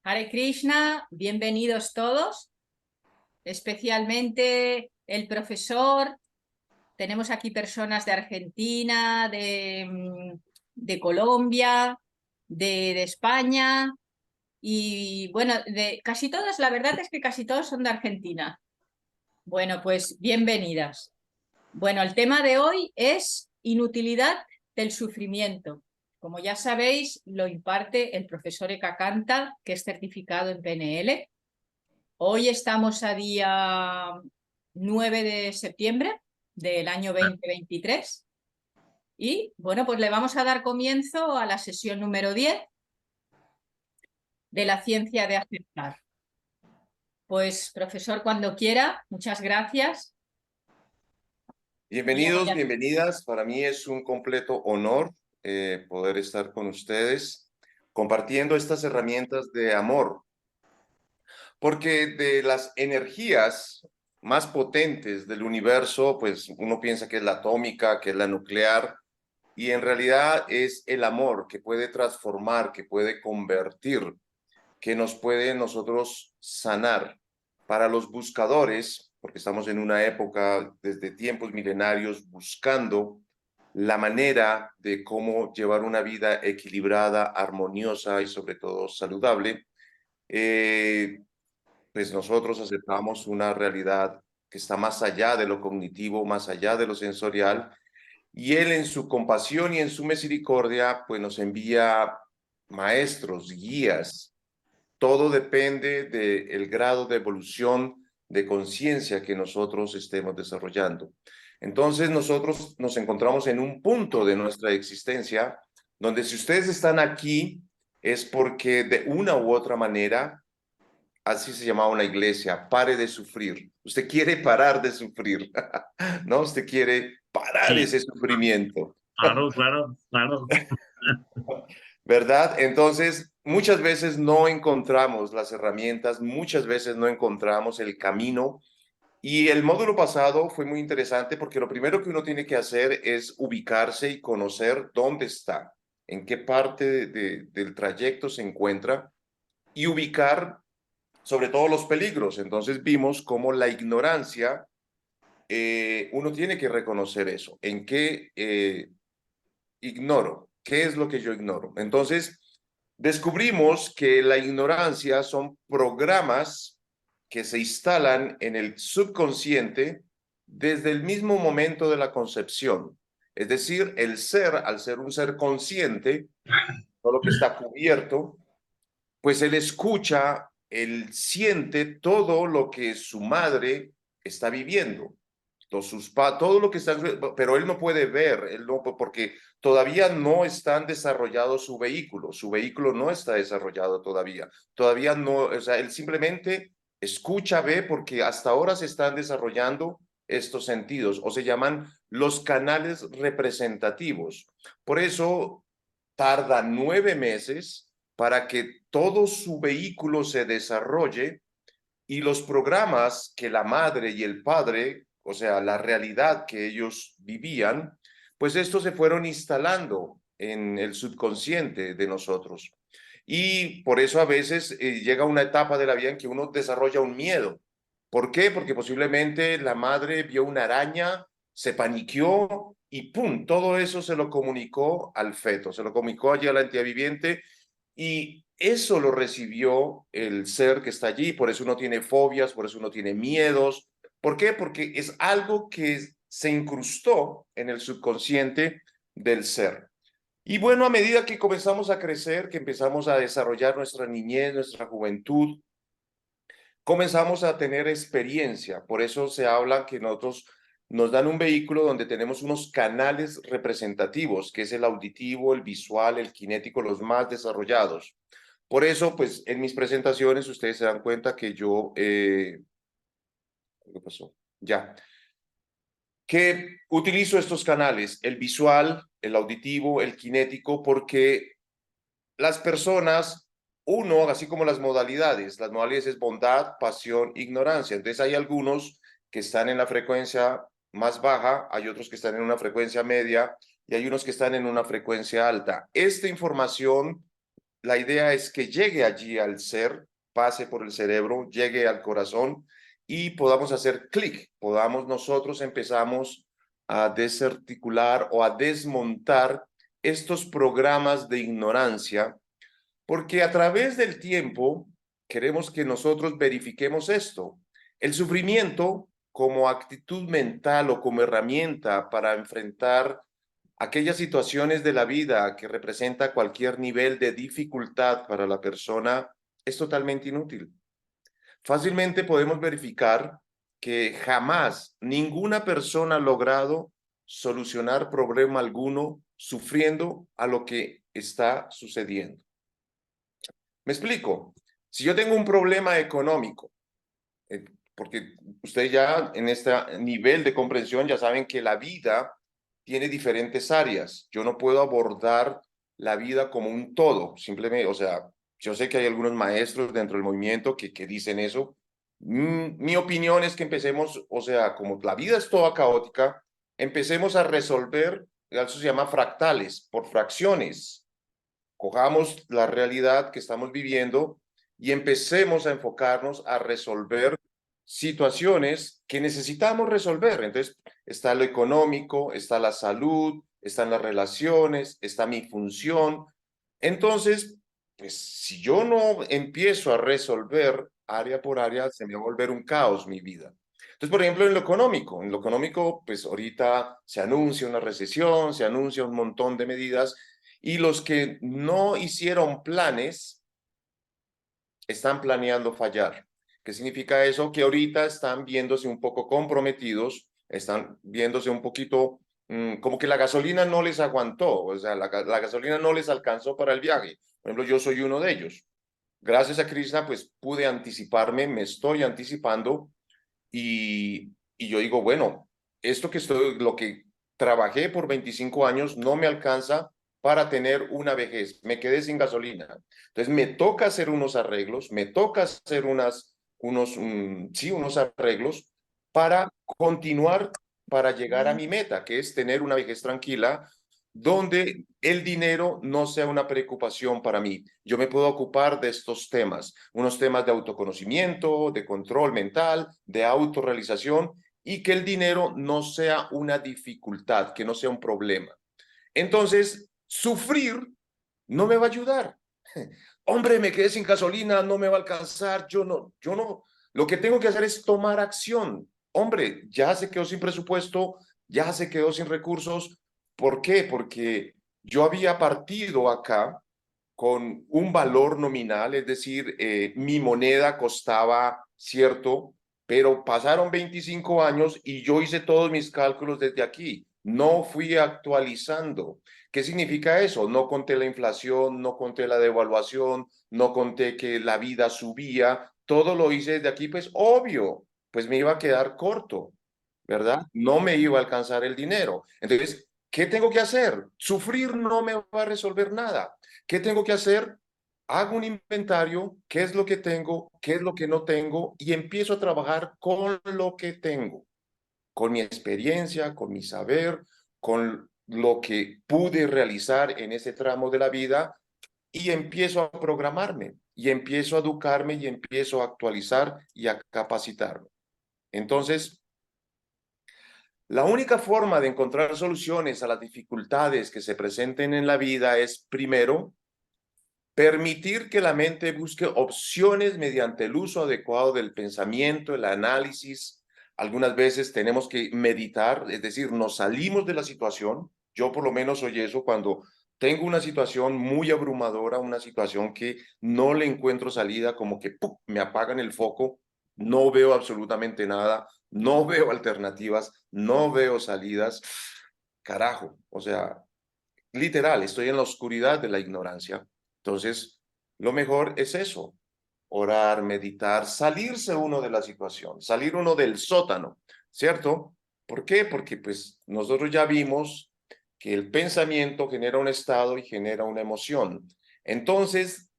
Hare Krishna, bienvenidos todos, especialmente el profesor. Tenemos aquí personas de Argentina, de Colombia, de España y bueno, de casi todas, la verdad es que casi todos son de Argentina. Bueno, pues bienvenidas. Bueno, el tema de hoy es inutilidad del sufrimiento. Como ya sabéis, lo imparte el profesor Eka Canta, que es certificado en PNL. Hoy estamos a día 9 de septiembre del año 2023 y bueno, pues le vamos a dar comienzo a la sesión número 10 de la ciencia de aceptar. Pues profesor, cuando quiera, muchas gracias. Bienvenidos, bienvenidas. Para mí es un completo honor poder estar con ustedes compartiendo estas herramientas de amor, porque de las energías más potentes del universo, pues uno piensa que es la atómica, que es la nuclear, y en realidad es el amor que puede transformar, que puede convertir, que nos puede nosotros sanar. Para los buscadores, porque estamos en una época desde tiempos milenarios buscando la manera de cómo llevar una vida equilibrada, armoniosa y sobre todo saludable, pues nosotros aceptamos una realidad que está más allá de lo cognitivo, más allá de lo sensorial, y Él en su compasión y en su misericordia, pues nos envía maestros, guías. Todo depende del grado de evolución de conciencia que nosotros estemos desarrollando. Entonces nosotros nos encontramos en un punto de nuestra existencia donde si ustedes están aquí es porque de una u otra manera, así se llamaba una iglesia, pare de sufrir. Usted quiere parar de sufrir, ¿no? Usted quiere parar Sí, ese sufrimiento. claro, claro, claro. ¿Verdad? Entonces, muchas veces no encontramos las herramientas, muchas veces no encontramos el camino. Y el módulo pasado fue muy interesante porque lo primero que uno tiene que hacer es ubicarse y conocer dónde está, en qué parte del trayecto se encuentra y ubicar sobre todo los peligros. Entonces vimos cómo la ignorancia, uno tiene que reconocer eso, en qué ignoro, qué es lo que yo ignoro. Entonces, descubrimos que la ignorancia son programas que se instalan en el subconsciente desde el mismo momento de la concepción. Es decir, el ser, al ser un ser consciente, todo lo que está cubierto, pues él escucha, él siente todo lo que su madre está viviendo. Todo lo que está, pero él no puede ver, él no, porque todavía no están desarrollados su vehículo no está desarrollado todavía no, o sea, él simplemente escucha, ve, porque hasta ahora se están desarrollando estos sentidos, o se llaman los canales representativos. Por eso tarda 9 meses para que todo su vehículo se desarrolle y los programas que la madre y el padre, o sea, la realidad que ellos vivían, pues estos se fueron instalando en el subconsciente de nosotros. Y por eso a veces llega una etapa de la vida en que uno desarrolla un miedo. ¿Por qué? Porque posiblemente la madre vio una araña, se paniqueó y ¡pum! Todo eso se lo comunicó al feto, se lo comunicó allí a la entidad viviente y eso lo recibió el ser que está allí, por eso uno tiene fobias, por eso uno tiene miedos. ¿Por qué? Porque es algo que se incrustó en el subconsciente del ser. Y bueno, a medida que comenzamos a crecer, que empezamos a desarrollar nuestra niñez, nuestra juventud, comenzamos a tener experiencia. Por eso se habla que nosotros nos dan un vehículo donde tenemos unos canales representativos, que es el auditivo, el visual, el kinético, los más desarrollados. Por eso, pues en mis presentaciones ustedes se dan cuenta que yo, ¿qué pasó? Ya, que utilizo estos canales, el visual, el auditivo, el kinético, porque las personas, uno, así como las modalidades es bondad, pasión, ignorancia. Entonces hay algunos que están en la frecuencia más baja, hay otros que están en una frecuencia media y hay unos que están en una frecuencia alta. Esta información la idea es que llegue allí al ser, pase por el cerebro, llegue al corazón y podamos hacer clic, podamos nosotros empezamos a desarticular o a desmontar estos programas de ignorancia, porque a través del tiempo queremos que nosotros verifiquemos esto. El sufrimiento como actitud mental o como herramienta para enfrentar aquellas situaciones de la vida que representa cualquier nivel de dificultad para la persona es totalmente inútil. Fácilmente podemos verificar que jamás ninguna persona ha logrado solucionar problema alguno sufriendo a lo que está sucediendo. Me explico. Si yo tengo un problema económico, porque ustedes ya en este nivel de comprensión ya saben que la vida tiene diferentes áreas. Yo no puedo abordar la vida como un todo, simplemente, o sea, yo sé que hay algunos maestros dentro del movimiento que dicen eso. Mi opinión es que empecemos, o sea, como la vida es toda caótica, empecemos a resolver, eso se llama fractales, por fracciones. Cojamos la realidad que estamos viviendo y empecemos a enfocarnos a resolver situaciones que necesitamos resolver. Entonces, está lo económico, está la salud, están las relaciones, está mi función. Entonces, pues si yo no empiezo a resolver área por área, se me va a volver un caos mi vida. Entonces, por ejemplo, en lo económico, pues ahorita se anuncia una recesión, se anuncia un montón de medidas y los que no hicieron planes están planeando fallar. ¿Qué significa eso? Que ahorita están viéndose un poco comprometidos, están viéndose un poquito como que la gasolina no les aguantó, o sea, la gasolina no les alcanzó para el viaje. Por ejemplo, yo soy uno de ellos. Gracias a Krishna, pues pude anticiparme, me estoy anticipando y yo digo, bueno, lo que trabajé por 25 años no me alcanza para tener una vejez, me quedé sin gasolina. Entonces me toca hacer unos arreglos, me toca hacer unos arreglos para continuar, para llegar a mi meta, que es tener una vejez tranquila, donde el dinero no sea una preocupación para mí. Yo me puedo ocupar de estos temas, unos temas de autoconocimiento, de control mental, de autorrealización, y que el dinero no sea una dificultad, que no sea un problema. Entonces, sufrir no me va a ayudar. Hombre, me quedé sin gasolina, no me va a alcanzar, yo no. Lo que tengo que hacer es tomar acción. Hombre, ya se quedó sin presupuesto, ya se quedó sin recursos. ¿Por qué? Porque yo había partido acá con un valor nominal, es decir, mi moneda costaba cierto, pero pasaron 25 años y yo hice todos mis cálculos desde aquí. No fui actualizando. ¿Qué significa eso? No conté la inflación, no conté la devaluación, no conté que la vida subía. Todo lo hice desde aquí, pues obvio, pues me iba a quedar corto, ¿verdad? No me iba a alcanzar el dinero. Entonces, ¿qué tengo que hacer? Sufrir no me va a resolver nada. ¿Qué tengo que hacer? Hago un inventario, qué es lo que tengo, qué es lo que no tengo y empiezo a trabajar con lo que tengo, con mi experiencia, con mi saber, con lo que pude realizar en ese tramo de la vida y empiezo a programarme y empiezo a educarme y empiezo a actualizar y a capacitarme. Entonces, la única forma de encontrar soluciones a las dificultades que se presenten en la vida es, primero, permitir que la mente busque opciones mediante el uso adecuado del pensamiento, el análisis. Algunas veces tenemos que meditar, es decir, nos salimos de la situación. Yo por lo menos soy eso cuando tengo una situación muy abrumadora, una situación que no le encuentro salida, como que ¡pum!, me apagan el foco, no veo absolutamente nada, no veo alternativas, no veo salidas. Carajo, o sea, literal, estoy en la oscuridad de la ignorancia. Entonces, lo mejor es eso, orar, meditar, salirse uno de la situación, salir uno del sótano, ¿cierto? ¿Por qué? Porque pues nosotros ya vimos que el pensamiento genera un estado y genera una emoción. Entonces,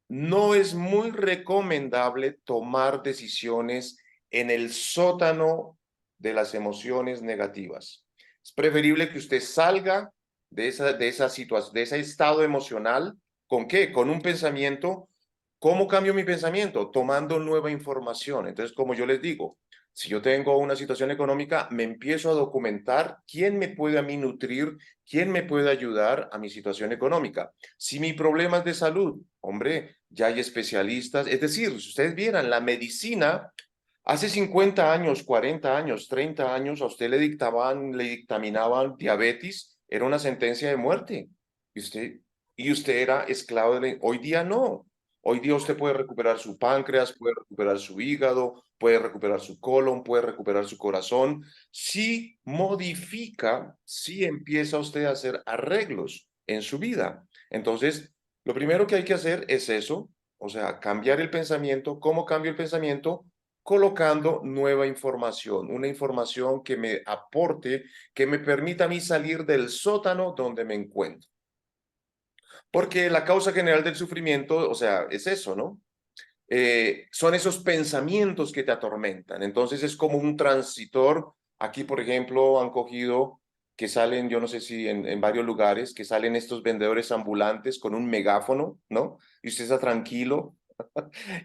no es muy recomendable tomar decisiones en el sótano de las emociones negativas. Es preferible que usted salga de esa situación, de ese estado emocional ¿Con qué? Con un pensamiento. ¿Cómo cambio mi pensamiento? Tomando nueva información. Entonces, como yo les digo, si yo tengo una situación económica, me empiezo a documentar quién me puede a mí nutrir, quién me puede ayudar a mi situación económica. Si mi problema es de salud, hombre, ya hay especialistas. Es decir, si ustedes vieran, la medicina hace 50 años, 40 años, 30 años, a usted le dictaminaban diabetes, era una sentencia de muerte. Y usted era esclavo de la. Hoy día no. Hoy día usted puede recuperar su páncreas, puede recuperar su hígado, puede recuperar su colon, puede recuperar su corazón. Si modifica, si empieza usted a hacer arreglos en su vida. Entonces, lo primero que hay que hacer es eso, o sea, cambiar el pensamiento. ¿Cómo cambio el pensamiento? Colocando nueva información, una información que me aporte, que me permita a mí salir del sótano donde me encuentro. Porque la causa general del sufrimiento, o sea, es eso, ¿no? Son esos pensamientos que te atormentan. Entonces es como un transitor. Aquí, por ejemplo, han cogido que salen, yo no sé si en varios lugares, que salen estos vendedores ambulantes con un megáfono, ¿no? Y usted está tranquilo.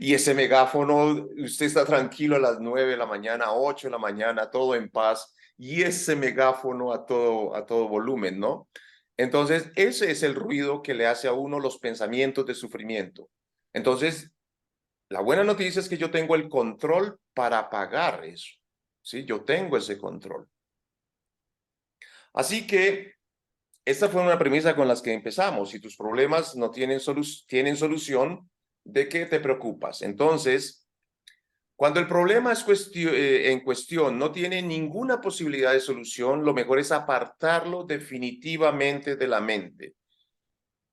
Y ese megáfono, usted está tranquilo a las 9 de la mañana, 8 de la mañana, todo en paz. Y ese megáfono a todo volumen, ¿no? Entonces, ese es el ruido que le hace a uno los pensamientos de sufrimiento. Entonces, la buena noticia es que yo tengo el control para apagar eso. ¿Sí? Yo tengo ese control. Así que esta fue una premisa con las que empezamos. Si tus problemas no tienen solución, ¿de qué te preocupas? Entonces, cuando el problema en cuestión no tiene ninguna posibilidad de solución, lo mejor es apartarlo definitivamente de la mente,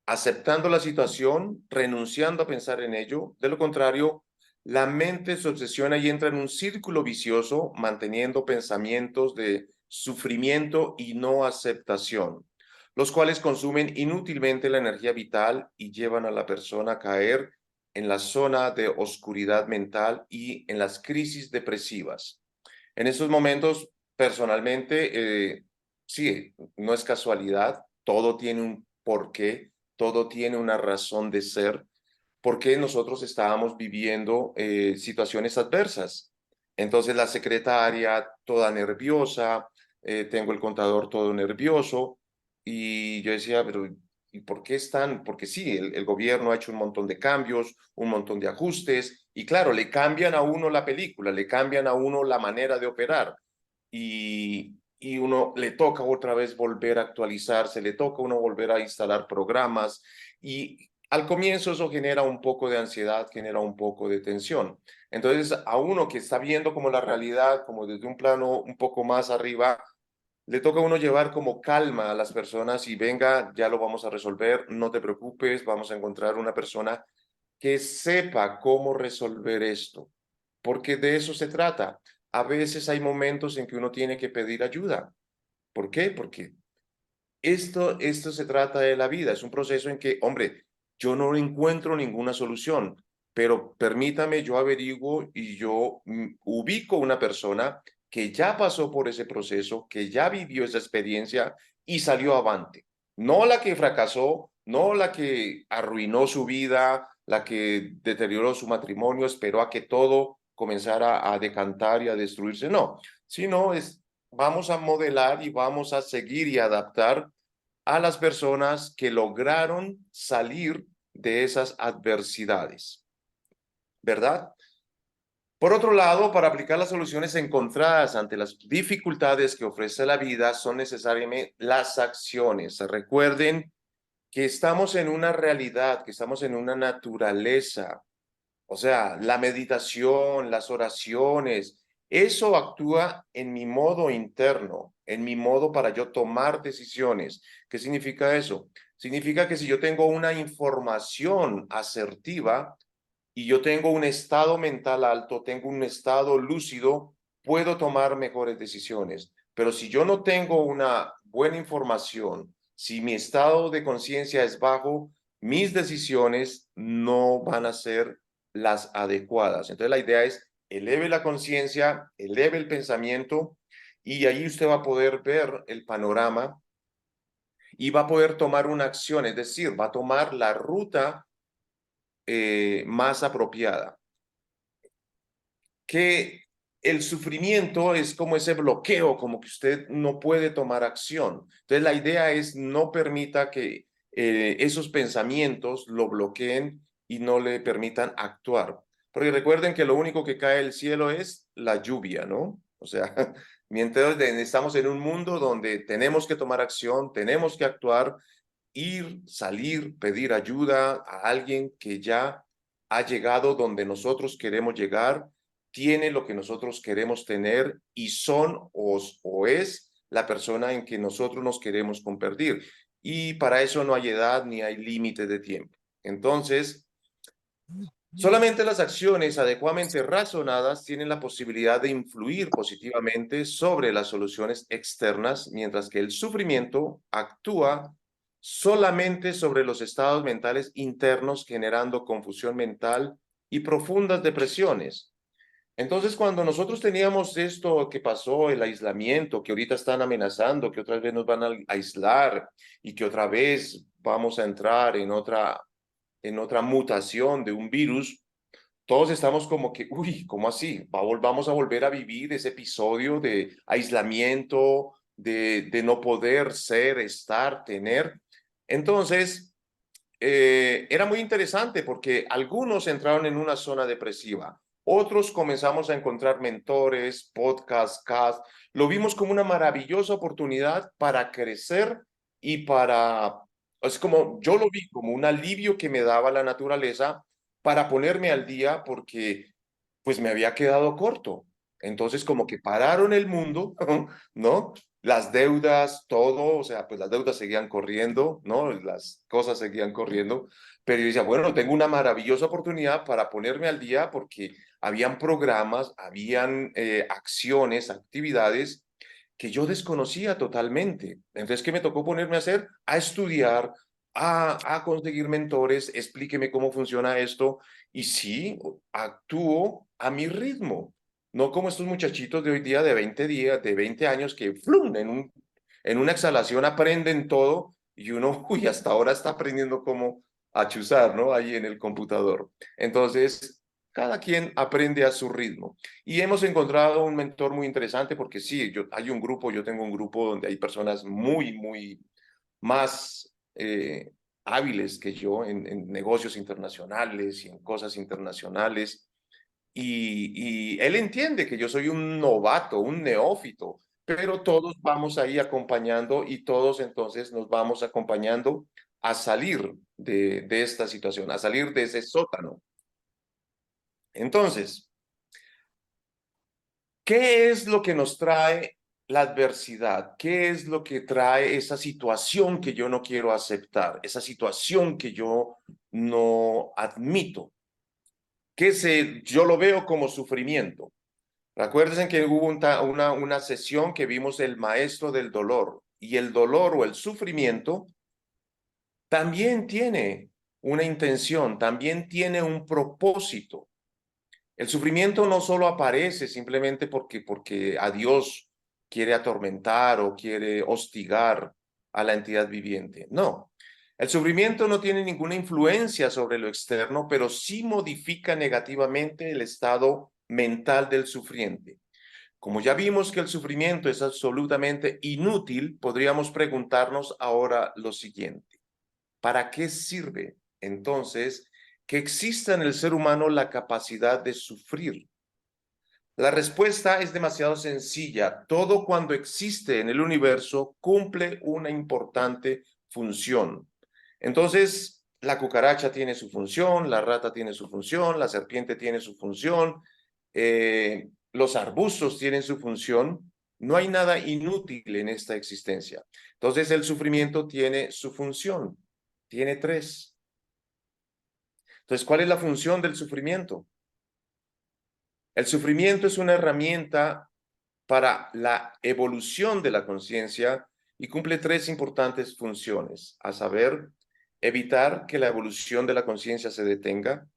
aceptando la situación, renunciando a pensar en ello. De lo contrario, la mente se obsesiona y entra en un círculo vicioso, manteniendo pensamientos de sufrimiento y no aceptación, los cuales consumen inútilmente la energía vital y llevan a la persona a caer en la zona de oscuridad mental y en las crisis depresivas. En estos momentos, personalmente, sí, no es casualidad, todo tiene un porqué, todo tiene una razón de ser, porque nosotros estábamos viviendo situaciones adversas. Entonces la secretaria toda nerviosa, tengo el contador todo nervioso, y yo decía, pero ¿y por qué están? Porque sí, el gobierno ha hecho un montón de cambios, un montón de ajustes, y claro, le cambian a uno la película, le cambian a uno la manera de operar, y uno le toca otra vez volver a actualizarse, le toca a uno volver a instalar programas, y al comienzo eso genera un poco de ansiedad, genera un poco de tensión. Entonces, a uno que está viendo como la realidad, como desde un plano un poco más arriba, le toca a uno llevar como calma a las personas y venga, ya lo vamos a resolver, no te preocupes, vamos a encontrar una persona que sepa cómo resolver esto, porque de eso se trata. A veces hay momentos en que uno tiene que pedir ayuda. ¿Por qué? Porque esto se trata de la vida, es un proceso en que, hombre, yo no encuentro ninguna solución, pero permítame, yo averiguo y yo ubico una persona que ya pasó por ese proceso, que ya vivió esa experiencia y salió avante. No la que fracasó, no la que arruinó su vida, la que deterioró su matrimonio, esperó a que todo comenzara a decantar y a destruirse, no, sino vamos a modelar y vamos a seguir y adaptar a las personas que lograron salir de esas adversidades, ¿verdad? Por otro lado, para aplicar las soluciones encontradas ante las dificultades que ofrece la vida, son necesariamente las acciones. Recuerden que estamos en una realidad, que estamos en una naturaleza. O sea, la meditación, las oraciones, eso actúa en mi modo interno, en mi modo para yo tomar decisiones. ¿Qué significa eso? Significa que si yo tengo una información asertiva y yo tengo un estado mental alto, tengo un estado lúcido, puedo tomar mejores decisiones. Pero si yo no tengo una buena información, si mi estado de conciencia es bajo, mis decisiones no van a ser las adecuadas. Entonces la idea es eleve la conciencia, eleve el pensamiento y ahí usted va a poder ver el panorama y va a poder tomar una acción, es decir, va a tomar la ruta más apropiada. Que el sufrimiento es como ese bloqueo, como que usted no puede tomar acción. Entonces la idea es no permita que esos pensamientos lo bloqueen y no le permitan actuar. Porque recuerden que lo único que cae del cielo es la lluvia, ¿no? O sea, mientras estamos en un mundo donde tenemos que tomar acción, tenemos que actuar, ir, salir, pedir ayuda a alguien que ya ha llegado donde nosotros queremos llegar, tiene lo que nosotros queremos tener y son o es la persona en que nosotros nos queremos convertir. Y para eso no hay edad ni hay límite de tiempo. Entonces, solamente las acciones adecuadamente razonadas tienen la posibilidad de influir positivamente sobre las soluciones externas, mientras que el sufrimiento actúa solamente sobre los estados mentales internos, generando confusión mental y profundas depresiones. Entonces, cuando nosotros teníamos esto que pasó, el aislamiento, que ahorita están amenazando, que otra vez nos van a aislar y que otra vez vamos a entrar en otra mutación de un virus, todos estamos como que, uy, ¿cómo así? Vamos a volver a vivir ese episodio de aislamiento, de no poder ser, estar, tener. Entonces, era muy interesante porque algunos entraron en una zona depresiva, otros comenzamos a encontrar mentores, podcasts, cast. Lo vimos como una maravillosa oportunidad para crecer y es como, yo lo vi como un alivio que me daba la naturaleza para ponerme al día porque pues me había quedado corto. Entonces como que pararon el mundo, ¿no? Las deudas, todo, o sea, pues las deudas seguían corriendo, ¿no? Las cosas seguían corriendo, pero yo decía, bueno, tengo una maravillosa oportunidad para ponerme al día porque habían programas, habían acciones, actividades que yo desconocía totalmente. Entonces, ¿qué me tocó ponerme a hacer? A estudiar, a conseguir mentores, explíqueme cómo funciona esto, y sí, actúo a mi ritmo. No como estos muchachitos de hoy día de 20 días, de 20 años que ¡flum! En una exhalación aprenden todo y uno, uy, hasta ahora está aprendiendo cómo a chuzar, ¿no? Ahí en el computador. Entonces, cada quien aprende a su ritmo. Y hemos encontrado un mentor muy interesante porque sí, hay un grupo, yo tengo un grupo donde hay personas muy más hábiles que yo en negocios internacionales y en cosas internacionales y él entiende que yo soy un novato, un neófito, pero todos vamos ahí acompañando y todos entonces nos vamos acompañando a salir de esta situación, a salir de ese sótano. Entonces, ¿qué es lo que nos trae la adversidad? ¿Qué es lo que trae esa situación que yo no quiero aceptar? Esa situación que yo no admito. Yo lo veo como sufrimiento. Recuerden que hubo una sesión que vimos el maestro del dolor y el dolor o el sufrimiento también tiene una intención, también tiene un propósito. El sufrimiento no solo aparece simplemente porque a Dios quiere atormentar o quiere hostigar a la entidad viviente. No, el sufrimiento no tiene ninguna influencia sobre lo externo, pero sí modifica negativamente el estado mental del sufriente. Como ya vimos que el sufrimiento es absolutamente inútil, podríamos preguntarnos ahora lo siguiente. ¿Para qué sirve entonces que exista en el ser humano la capacidad de sufrir? La respuesta es demasiado sencilla. Todo cuando existe en el universo cumple una importante función. Entonces, la cucaracha tiene su función, la rata tiene su función, la serpiente tiene su función, los arbustos tienen su función. No hay nada inútil en esta existencia. Entonces, el sufrimiento tiene su función. Tiene tres. Entonces, ¿cuál es la función del sufrimiento? El sufrimiento es una herramienta para la evolución de la conciencia y cumple tres importantes funciones, a saber, evitar que la evolución de la conciencia se detenga,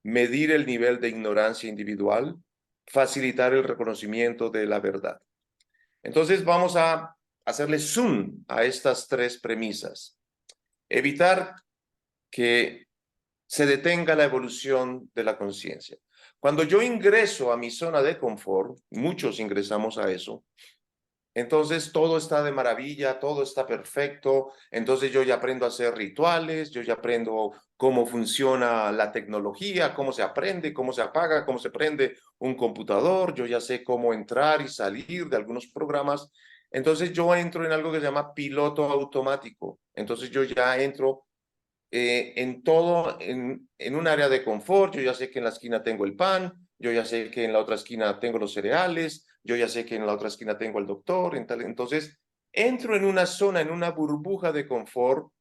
medir el nivel de ignorancia individual, facilitar el reconocimiento de la verdad. Entonces vamos a hacerle zoom a estas tres premisas. Evitar que se detenga la evolución de la conciencia. Cuando yo ingreso a mi zona de confort, muchos ingresamos a eso, entonces todo está de maravilla, todo está perfecto, entonces yo ya aprendo a hacer rituales, yo ya aprendo cómo funciona la tecnología, cómo se aprende, cómo se apaga, cómo se prende un computador, yo ya sé cómo entrar y salir de algunos programas, entonces yo entro en algo que se llama piloto automático, entonces yo ya entro en todo, en un área de confort, yo ya sé que en la esquina tengo el pan, yo ya sé que en la otra esquina tengo los cereales, yo ya sé que en la otra esquina tengo el doctor, entonces entro en una zona, en una burbuja de confort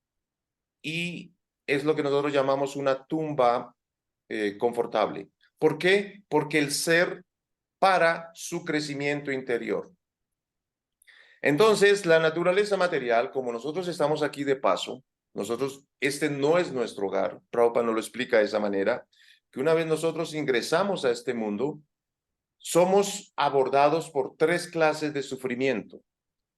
y es lo que nosotros llamamos una tumba confortable. ¿Por qué? Porque el ser para su crecimiento interior. Entonces, la naturaleza material, como nosotros estamos aquí de paso, nosotros, este no es nuestro hogar, Prabhupada nos lo explica de esa manera, que una vez nosotros ingresamos a este mundo, somos abordados por tres clases de sufrimiento.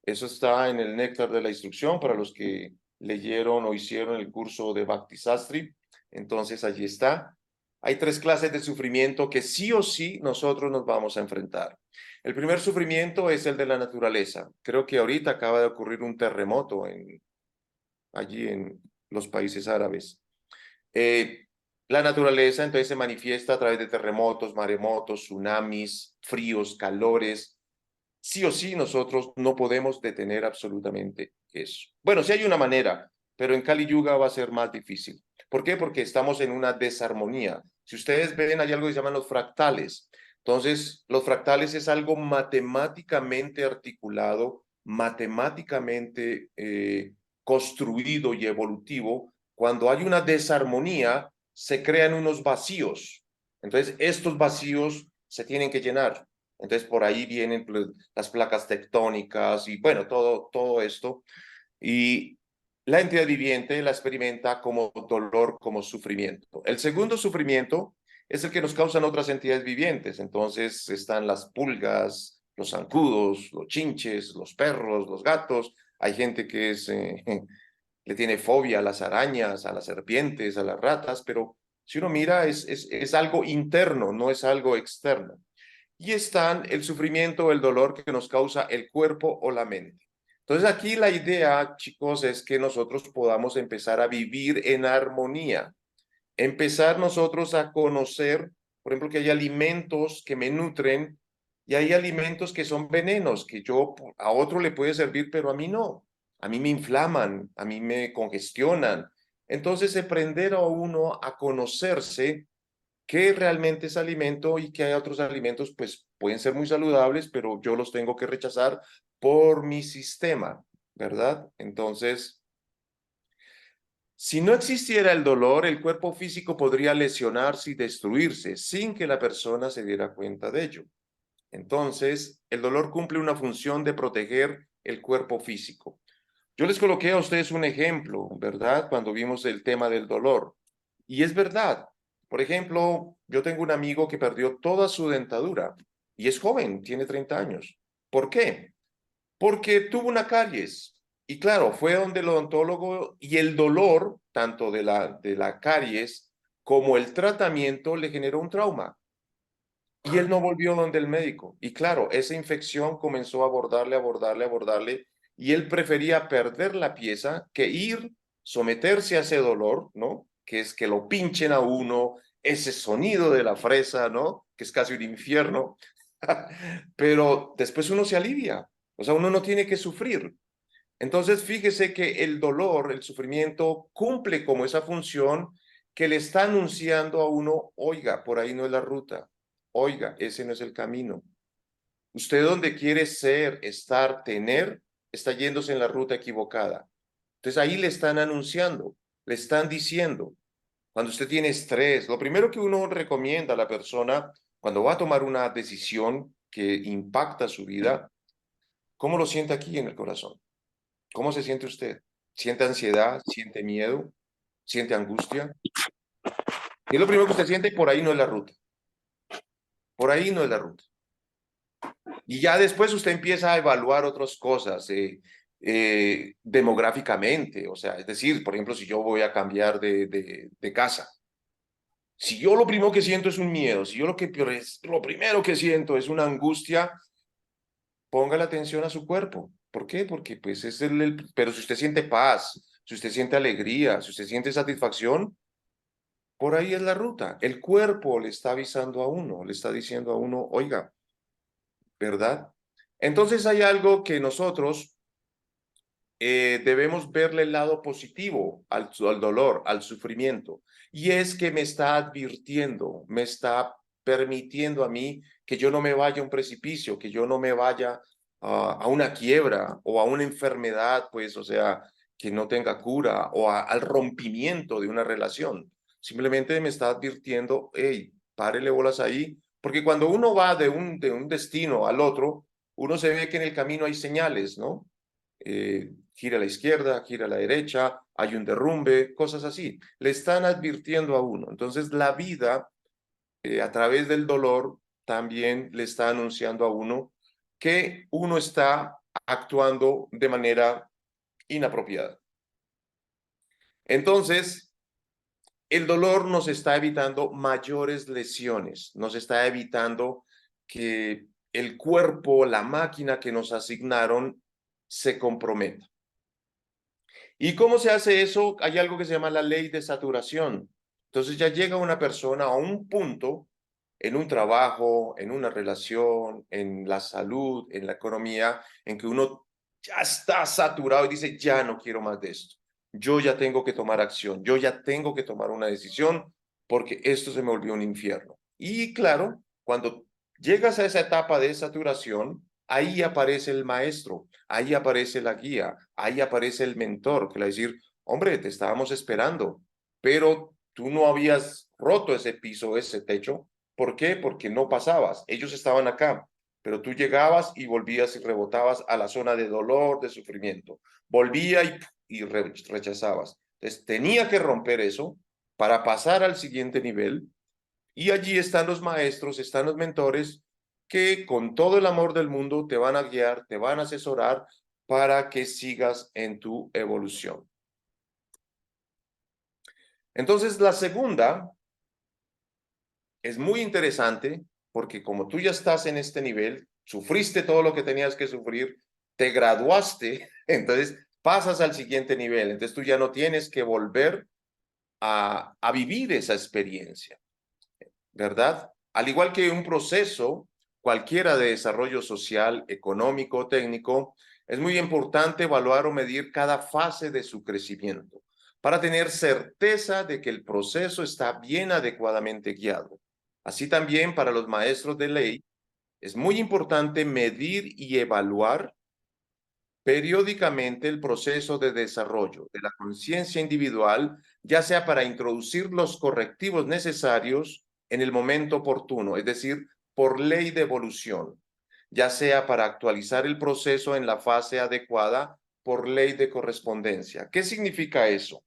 Eso está en el Néctar de la Instrucción para los que leyeron o hicieron el curso de Bhakti Sastri. Entonces, allí está. Hay tres clases de sufrimiento que sí o sí nosotros nos vamos a enfrentar. El primer sufrimiento es el de la naturaleza. Creo que ahorita acaba de ocurrir un terremoto allí en los países árabes. Eh, la naturaleza entonces se manifiesta a través de terremotos, maremotos, tsunamis, fríos, calores. Sí o sí nosotros no podemos detener absolutamente eso. Bueno, sí hay una manera, pero en Kali Yuga va a ser más difícil. ¿Por qué? Porque estamos en una desarmonía. Si ustedes ven, hay algo que se llaman los fractales. Entonces, los fractales es algo matemáticamente articulado, matemáticamente construido y evolutivo. Cuando hay una desarmonía, se crean unos vacíos. Entonces, estos vacíos se tienen que llenar. Entonces, por ahí vienen las placas tectónicas y bueno, todo esto. Y la entidad viviente la experimenta como dolor, como sufrimiento. El segundo sufrimiento es el que nos causan otras entidades vivientes. Entonces están las pulgas, los zancudos, los chinches, los perros, los gatos. Hay gente que le tiene fobia a las arañas, a las serpientes, a las ratas, pero si uno mira es algo interno, no es algo externo. Y están el sufrimiento, el dolor que nos causa el cuerpo o la mente. Entonces aquí la idea, chicos, es que nosotros podamos empezar a vivir en armonía, empezar nosotros a conocer, por ejemplo, que hay alimentos que me nutren y hay alimentos que son venenos, que yo a otro le puede servir, pero a mí no. A mí me inflaman, a mí me congestionan. Entonces, aprender a uno a conocerse qué realmente es alimento y que hay otros alimentos, pues pueden ser muy saludables, pero yo los tengo que rechazar por mi sistema, ¿verdad? Entonces, si no existiera el dolor, el cuerpo físico podría lesionarse y destruirse sin que la persona se diera cuenta de ello. Entonces, el dolor cumple una función de proteger el cuerpo físico. Yo les coloqué a ustedes un ejemplo, ¿verdad? Cuando vimos el tema del dolor. Y es verdad. Por ejemplo, yo tengo un amigo que perdió toda su dentadura y es joven, tiene 30 años. ¿Por qué? Porque tuvo una caries. Y claro, fue donde el odontólogo y el dolor, tanto de la caries como el tratamiento, le generó un trauma. Y él no volvió donde el médico. Y claro, esa infección comenzó a abordarle, y él prefería perder la pieza que ir, someterse a ese dolor, ¿no? Que es que lo pinchen a uno, ese sonido de la fresa, ¿no? Que es casi un infierno. Pero después uno se alivia. O sea, uno no tiene que sufrir. Entonces, fíjese que el dolor, el sufrimiento, cumple como esa función que le está anunciando a uno, oiga, por ahí no es la ruta, oiga, ese no es el camino. Usted donde quiere ser, estar, tener, está yéndose en la ruta equivocada. Entonces ahí le están anunciando, le están diciendo, cuando usted tiene estrés, lo primero que uno recomienda a la persona cuando va a tomar una decisión que impacta su vida, ¿cómo lo siente aquí en el corazón? ¿Cómo se siente usted? ¿Siente ansiedad? ¿Siente miedo? ¿Siente angustia? Y es lo primero que usted siente, por ahí no es la ruta. Por ahí no es la ruta. Y ya después usted empieza a evaluar otras cosas demográficamente, o sea, es decir, por ejemplo, si yo voy a cambiar de casa, si yo lo primero que siento es un miedo, si yo lo primero que siento es una angustia, ponga la atención a su cuerpo. ¿Por qué? Porque pues es pero si usted siente paz, si usted siente alegría, si usted siente satisfacción, por ahí es la ruta. El cuerpo le está avisando a uno, le está diciendo a uno, oiga, ¿verdad? Entonces hay algo que nosotros debemos verle el lado positivo al dolor, al sufrimiento, y es que me está advirtiendo, me está permitiendo a mí que yo no me vaya a un precipicio, que yo no me vaya a una quiebra o a una enfermedad, pues, o sea, que no tenga cura o al rompimiento de una relación. Simplemente me está advirtiendo, hey, párele bolas ahí, porque cuando uno va de un destino al otro, uno se ve que en el camino hay señales, ¿no? Gira a la izquierda, gira a la derecha, hay un derrumbe, cosas así. Le están advirtiendo a uno. Entonces la vida, a través del dolor, también le está anunciando a uno que uno está actuando de manera inapropiada. Entonces, el dolor nos está evitando mayores lesiones, nos está evitando que el cuerpo, la máquina que nos asignaron, se comprometa. ¿Y cómo se hace eso? Hay algo que se llama la ley de saturación. Entonces ya llega una persona a un punto en un trabajo, en una relación, en la salud, en la economía, en que uno ya está saturado y dice, ya no quiero más de esto. Yo ya tengo que tomar acción, yo ya tengo que tomar una decisión porque esto se me volvió un infierno. Y claro, cuando llegas a esa etapa de saturación, ahí aparece el maestro, ahí aparece la guía, ahí aparece el mentor, que le va a decir, hombre, te estábamos esperando, pero tú no habías roto ese piso, ese techo. ¿Por qué? Porque no pasabas. Ellos estaban acá, pero tú llegabas y volvías y rebotabas a la zona de dolor, de sufrimiento. Volvía y rechazabas. Entonces tenía que romper eso para pasar al siguiente nivel. Y allí están los maestros, están los mentores que con todo el amor del mundo te van a guiar, te van a asesorar para que sigas en tu evolución. Entonces, la segunda es muy interesante porque como tú ya estás en este nivel, sufriste todo lo que tenías que sufrir, te graduaste, entonces pasas al siguiente nivel, entonces tú ya no tienes que volver a vivir esa experiencia. ¿Verdad? Al igual que un proceso cualquiera de desarrollo social, económico, técnico, es muy importante evaluar o medir cada fase de su crecimiento para tener certeza de que el proceso está bien adecuadamente guiado. Así también para los maestros de ley, es muy importante medir y evaluar periódicamente el proceso de desarrollo de la conciencia individual, ya sea para introducir los correctivos necesarios en el momento oportuno, es decir, por ley de evolución, ya sea para actualizar el proceso en la fase adecuada por ley de correspondencia. ¿Qué significa eso?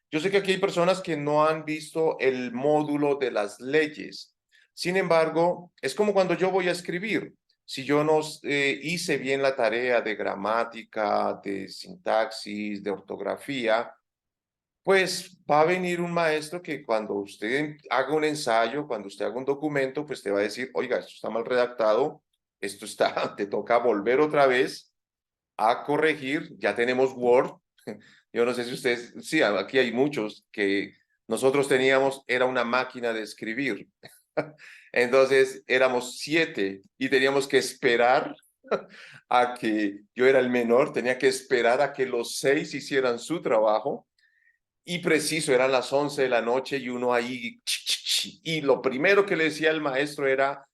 Yo sé que aquí hay personas que no han visto el módulo de las leyes. Sin embargo, es como cuando yo voy a escribir. Si yo no hice bien la tarea de gramática, de sintaxis, de ortografía, pues va a venir un maestro que cuando usted haga un ensayo, cuando usted haga un documento, pues te va a decir, oiga, esto está mal redactado, esto está, te toca volver otra vez a corregir, ya tenemos Word. Yo no sé si ustedes, sí, aquí hay muchos que nosotros teníamos, era una máquina de escribir. Entonces éramos 7 y teníamos que esperar a que yo era el menor, tenía que esperar a que los 6 hicieran su trabajo y preciso, eran las 11 de la noche y uno ahí, y lo primero que le decía el maestro era,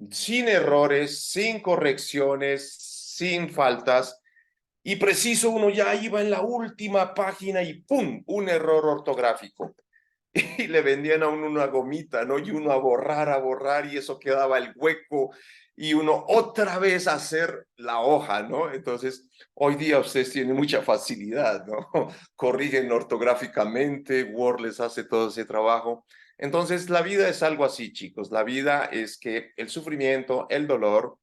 sin errores, sin correcciones, sin faltas, y preciso uno ya iba en la última página y ¡pum! Un error ortográfico. Y le vendían a uno una gomita, ¿no? Y uno a borrar, y eso quedaba el hueco, y uno otra vez a hacer la hoja, ¿no? Entonces, hoy día ustedes tienen mucha facilidad, ¿no? Corrigen ortográficamente, Word les hace todo ese trabajo. Entonces, la vida es algo así, chicos. La vida es que el sufrimiento, el dolor,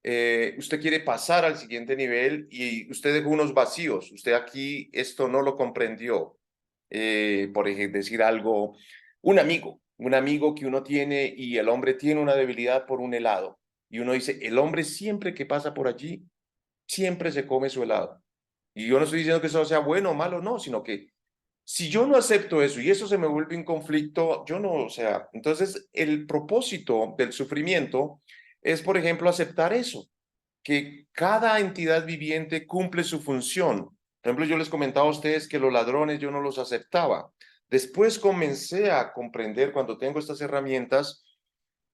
usted quiere pasar al siguiente nivel y usted dejó unos vacíos. Usted aquí esto no lo comprendió. Por ejemplo, decir algo, un amigo que uno tiene y el hombre tiene una debilidad por un helado. Y uno dice, el hombre siempre que pasa por allí, siempre se come su helado. Y yo no estoy diciendo que eso sea bueno o malo, no, sino que si yo no acepto eso y eso se me vuelve un conflicto, yo no, o sea, entonces el propósito del sufrimiento es, por ejemplo, aceptar eso, que cada entidad viviente cumple su función. Por ejemplo, yo les comentaba a ustedes que los ladrones yo no los aceptaba. Después comencé a comprender cuando tengo estas herramientas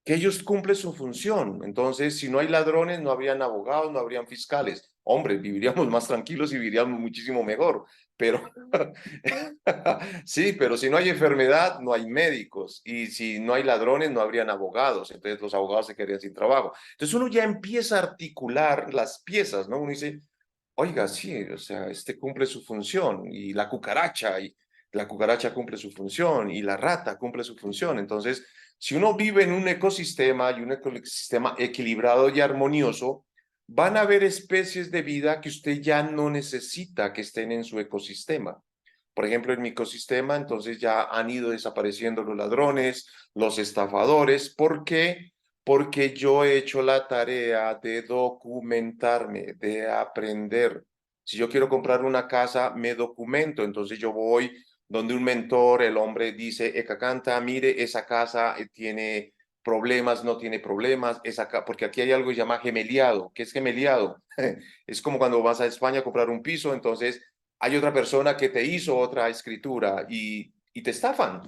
que ellos cumplen su función. Entonces, si no hay ladrones, no habrían abogados, no habrían fiscales. Hombre, viviríamos más tranquilos y viviríamos muchísimo mejor. Pero, sí, pero si no hay enfermedad, no hay médicos. Y si no hay ladrones, no habrían abogados. Entonces, los abogados se quedarían sin trabajo. Entonces, uno ya empieza a articular las piezas, ¿no? Uno dice, oiga, sí, o sea, este cumple su función. Y la cucaracha cumple su función. Y la rata cumple su función. Entonces, si uno vive en un ecosistema y un ecosistema equilibrado y armonioso, van a haber especies de vida que usted ya no necesita que estén en su ecosistema. Por ejemplo, en mi ecosistema, entonces ya han ido desapareciendo los ladrones, los estafadores. ¿Por qué? Porque yo he hecho la tarea de documentarme, de aprender. Si yo quiero comprar una casa, me documento. Entonces yo voy donde un mentor, el hombre dice, Eka Canta, mire, esa casa tiene problemas, no tiene problemas, porque aquí hay algo que se llama gemeliado. ¿Qué es gemeliado? Es como cuando vas a España a comprar un piso, entonces hay otra persona que te hizo otra escritura y te estafan.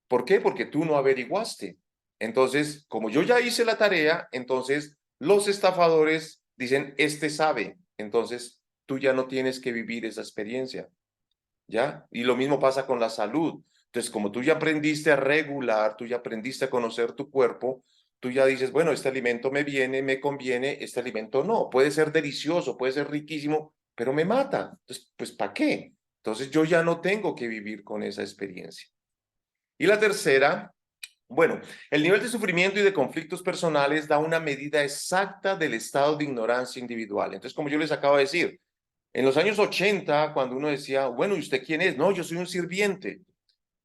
¿Por qué? Porque tú no averiguaste. Entonces, como yo ya hice la tarea, entonces los estafadores dicen, este sabe. Entonces, tú ya no tienes que vivir esa experiencia. ¿Ya? Y lo mismo pasa con la salud. Entonces, como tú ya aprendiste a regular, tú ya aprendiste a conocer tu cuerpo, tú ya dices, bueno, este alimento me viene, me conviene, este alimento no. Puede ser delicioso, puede ser riquísimo, pero me mata. Entonces, pues, ¿para qué? Entonces, yo ya no tengo que vivir con esa experiencia. Y la tercera, bueno, el nivel de sufrimiento y de conflictos personales da una medida exacta del estado de ignorancia individual. Entonces, como yo les acabo de decir, en los años 80, cuando uno decía, bueno, ¿y usted quién es? No, yo soy un sirviente.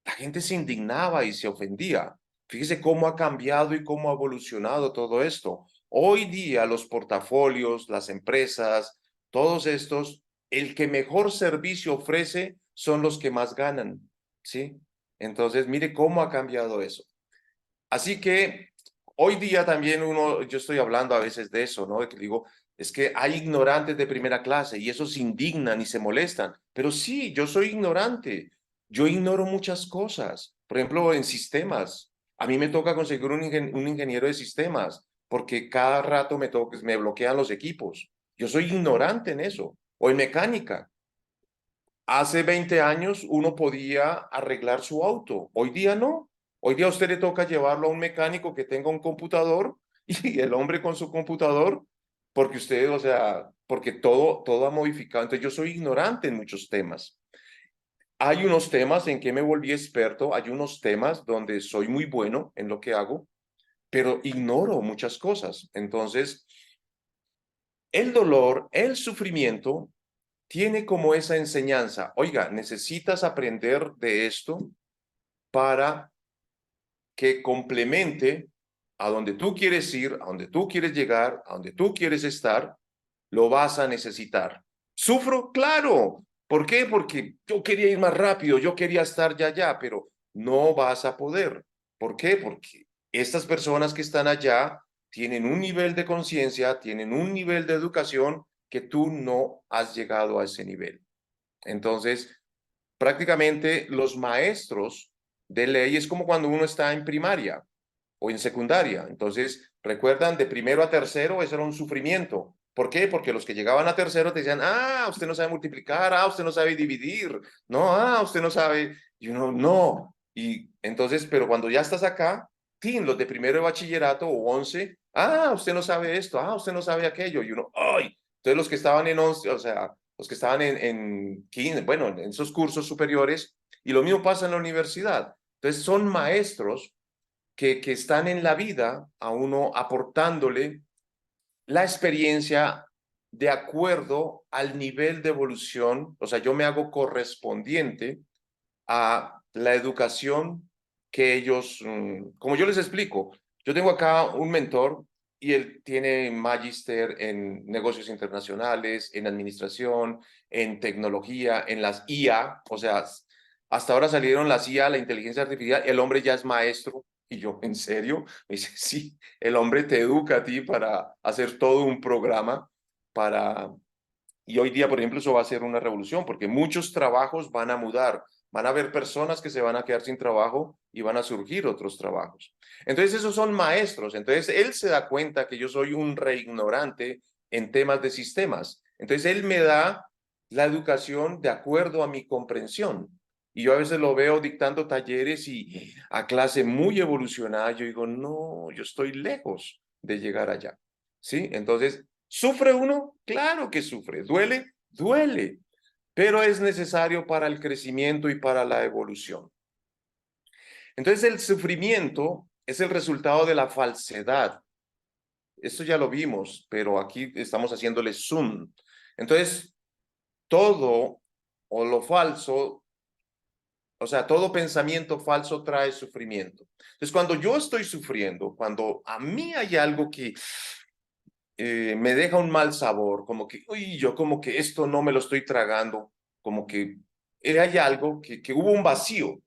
La gente se indignaba y se ofendía. Fíjese cómo ha cambiado y cómo ha evolucionado todo esto. Hoy día los portafolios, las empresas, todos estos, el que mejor servicio ofrece son los que más ganan, ¿sí? Entonces, mire cómo ha cambiado eso. Así que hoy día también yo estoy hablando a veces de eso, ¿no? De que digo, es que hay ignorantes de primera clase y esos se indignan y se molestan. Pero sí, yo soy ignorante. Yo ignoro muchas cosas. Por ejemplo, en sistemas. A mí me toca conseguir un ingeniero de sistemas porque cada rato me bloquean los equipos. Yo soy ignorante en eso. O en mecánica. Hace 20 años uno podía arreglar su auto, hoy día no. Hoy día a usted le toca llevarlo a un mecánico que tenga un computador y el hombre con su computador, porque usted, o sea, porque todo ha modificado. Entonces yo soy ignorante en muchos temas. Hay unos temas en que me volví experto, hay unos temas donde soy muy bueno en lo que hago, pero ignoro muchas cosas. Entonces, el dolor, el sufrimiento tiene como esa enseñanza, oiga, necesitas aprender de esto para que complemente a donde tú quieres ir, a donde tú quieres llegar, a donde tú quieres estar, lo vas a necesitar. ¿Sufro? Claro. ¿Por qué? Porque yo quería ir más rápido, yo quería estar ya, pero no vas a poder. ¿Por qué? Porque estas personas que están allá tienen un nivel de conciencia, tienen un nivel de educación que tú no has llegado a ese nivel. Entonces, prácticamente los maestros de ley es como cuando uno está en primaria o en secundaria. Entonces, recuerdan, de primero a tercero, eso era un sufrimiento. ¿Por qué? Porque los que llegaban a tercero te decían, usted no sabe multiplicar, usted no sabe dividir, no, usted no sabe, y uno, no. Y entonces, pero cuando ya estás acá, los de primero de bachillerato o 11, usted no sabe esto, usted no sabe aquello, y uno, ¡ay! Entonces los que estaban en 11, o sea, los que estaban en 15, bueno, en esos cursos superiores, y lo mismo pasa en la universidad. Entonces son maestros que están en la vida a uno aportándole la experiencia de acuerdo al nivel de evolución, o sea, yo me hago correspondiente a la educación que ellos, como yo les explico, yo tengo acá un mentor y él tiene magíster en negocios internacionales, en administración, en tecnología, en las IA, o sea, hasta ahora salieron las IA, la inteligencia artificial, el hombre ya es maestro. Y yo, ¿en serio? Me dice, sí, el hombre te educa a ti para hacer todo un programa para... Y hoy día, por ejemplo, eso va a ser una revolución porque muchos trabajos van a mudar. Van a haber personas que se van a quedar sin trabajo y van a surgir otros trabajos. Entonces, esos son maestros. Entonces, él se da cuenta que yo soy un reignorante en temas de sistemas. Entonces, él me da la educación de acuerdo a mi comprensión. Y yo a veces lo veo dictando talleres y a clase muy evolucionada. Yo digo, no, yo estoy lejos de llegar allá. ¿Sí? Entonces, ¿sufre uno? Claro que sufre. ¿Duele? Duele, pero es necesario para el crecimiento y para la evolución. Entonces el sufrimiento es el resultado de la falsedad. Esto ya lo vimos, pero aquí estamos haciéndole zoom. Entonces, todo o lo falso, o sea, todo pensamiento falso trae sufrimiento. Entonces, cuando yo estoy sufriendo, cuando a mí hay algo que me deja un mal sabor, como que, uy, yo como que esto no me lo estoy tragando, como que hay algo que hubo un vacío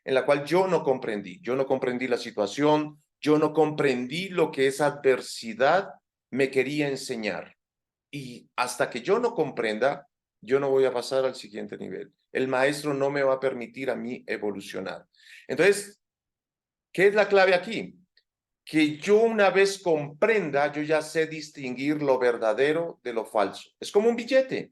en la cual yo no comprendí la situación, yo no comprendí lo que esa adversidad me quería enseñar. Y hasta que yo no comprenda, yo no voy a pasar al siguiente nivel. El maestro no me va a permitir a mí evolucionar. Entonces, ¿qué es la clave aquí? Que yo una vez comprenda, yo ya sé distinguir lo verdadero de lo falso. Es como un billete.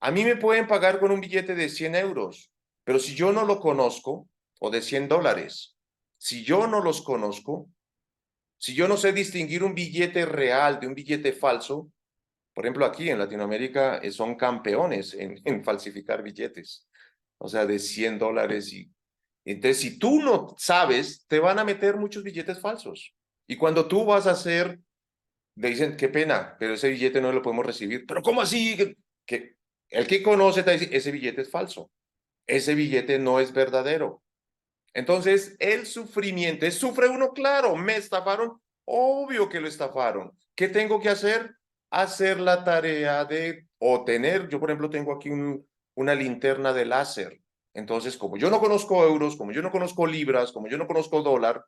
A mí me pueden pagar con un billete de 100 euros, pero si yo no lo conozco, o de $100, si yo no los conozco, si yo no sé distinguir un billete real de un billete falso, por ejemplo, aquí en Latinoamérica son campeones en falsificar billetes, o sea, de $100 y entonces, si tú no sabes, te van a meter muchos billetes falsos. Y cuando tú vas a hacer, le dicen, qué pena, pero ese billete no lo podemos recibir. ¿Pero cómo así? Que el que conoce te dice, ese billete es falso. Ese billete no es verdadero. Entonces, el sufrimiento, ¿sufre uno? Claro, me estafaron. Obvio que lo estafaron. ¿Qué tengo que hacer? Hacer la tarea de, o tener, yo por ejemplo tengo aquí una linterna de láser. Entonces, como yo no conozco euros, como yo no conozco libras, como yo no conozco dólar,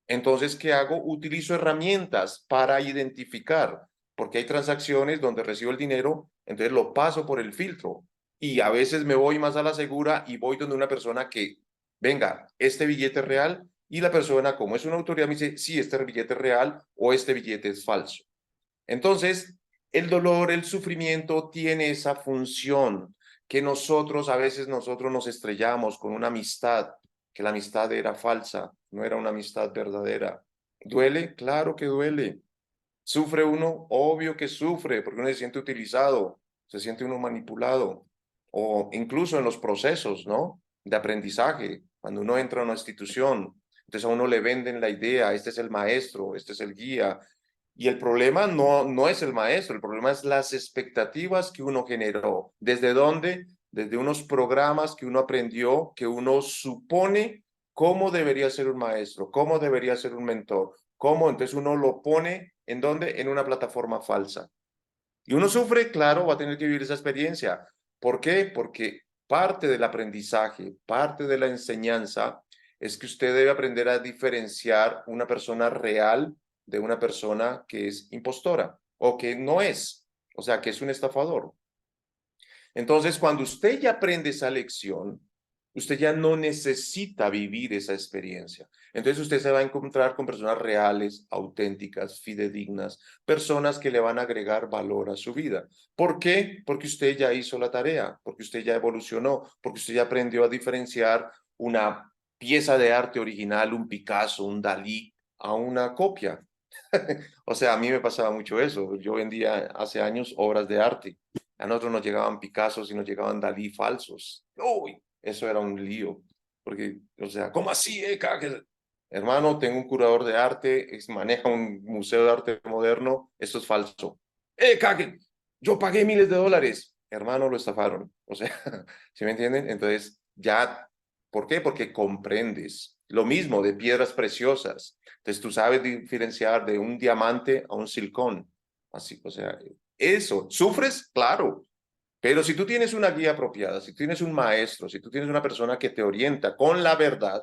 entonces, ¿qué hago? Utilizo herramientas para identificar, porque hay transacciones donde recibo el dinero, entonces lo paso por el filtro. Y a veces me voy más a la segura y voy donde una persona que, venga, este billete es real, y la persona, como es una autoridad, me dice, sí, este billete es real o este billete es falso. Entonces, el dolor, el sufrimiento tiene esa función que nosotros, a veces nosotros nos estrellamos con una amistad, que la amistad era falsa, no era una amistad verdadera. ¿Duele? Claro que duele. ¿Sufre uno? Obvio que sufre, porque uno se siente utilizado, se siente uno manipulado, o incluso en los procesos, ¿no? De aprendizaje, cuando uno entra a una institución, entonces a uno le venden la idea, este es el maestro, este es el guía, y el problema no es el maestro, el problema es las expectativas que uno generó. ¿Desde dónde? Desde unos programas que uno aprendió, que uno supone cómo debería ser un maestro, cómo debería ser un mentor, cómo entonces uno lo pone en dónde, en una plataforma falsa. Y uno sufre, claro, va a tener que vivir esa experiencia. ¿Por qué? Porque parte del aprendizaje, parte de la enseñanza es que usted debe aprender a diferenciar una persona real de una persona que es impostora o que no es, o sea, que es un estafador. Entonces, cuando usted ya aprende esa lección, usted ya no necesita vivir esa experiencia. Entonces usted se va a encontrar con personas reales, auténticas, fidedignas, personas que le van a agregar valor a su vida. ¿Por qué? Porque usted ya hizo la tarea, porque usted ya evolucionó, porque usted ya aprendió a diferenciar una pieza de arte original, un Picasso, un Dalí, a una copia. O sea, a mí me pasaba mucho eso. Yo vendía hace años obras de arte. A nosotros nos llegaban Picassos y nos llegaban Dalí falsos. Uy, eso era un lío. Porque, o sea, ¿cómo así, Eka? Hermano, tengo un curador de arte, maneja un museo de arte moderno, esto es falso. Cague, yo pagué miles de dólares. Hermano, lo estafaron. O sea, ¿sí me entienden? Entonces, ya, ¿por qué? Porque comprendes. Lo mismo de piedras preciosas. Entonces, tú sabes diferenciar de un diamante a un silicón. Así, o sea, eso. ¿Sufres? Claro. Pero si tú tienes una guía apropiada, si tienes un maestro, si tú tienes una persona que te orienta con la verdad,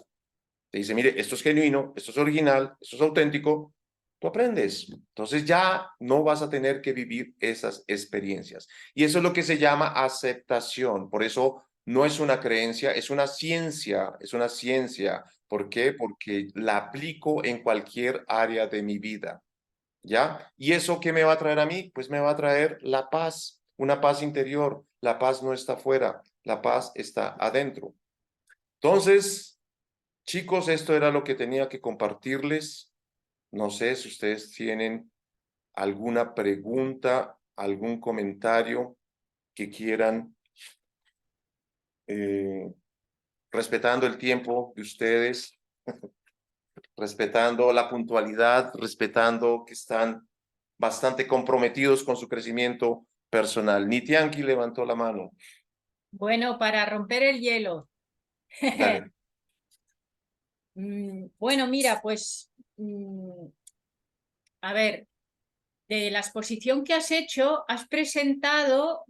te dice, mire, esto es genuino, esto es original, esto es auténtico, tú aprendes. Entonces ya no vas a tener que vivir esas experiencias. Y eso es lo que se llama aceptación. Por eso no es una creencia, es una ciencia, es una ciencia. ¿Por qué? Porque la aplico en cualquier área de mi vida. ¿Ya? ¿Y eso qué me va a traer a mí? Pues me va a traer la paz, una paz interior. La paz no está afuera, la paz está adentro. Entonces, chicos, esto era lo que tenía que compartirles. No sé si ustedes tienen alguna pregunta, algún comentario que quieran, eh, respetando el tiempo de ustedes, respetando la puntualidad, respetando que están bastante comprometidos con su crecimiento personal. Nitianki levantó la mano. Bueno, para romper el hielo. Dale. Bueno, mira, pues, a ver, de la exposición que has hecho, has presentado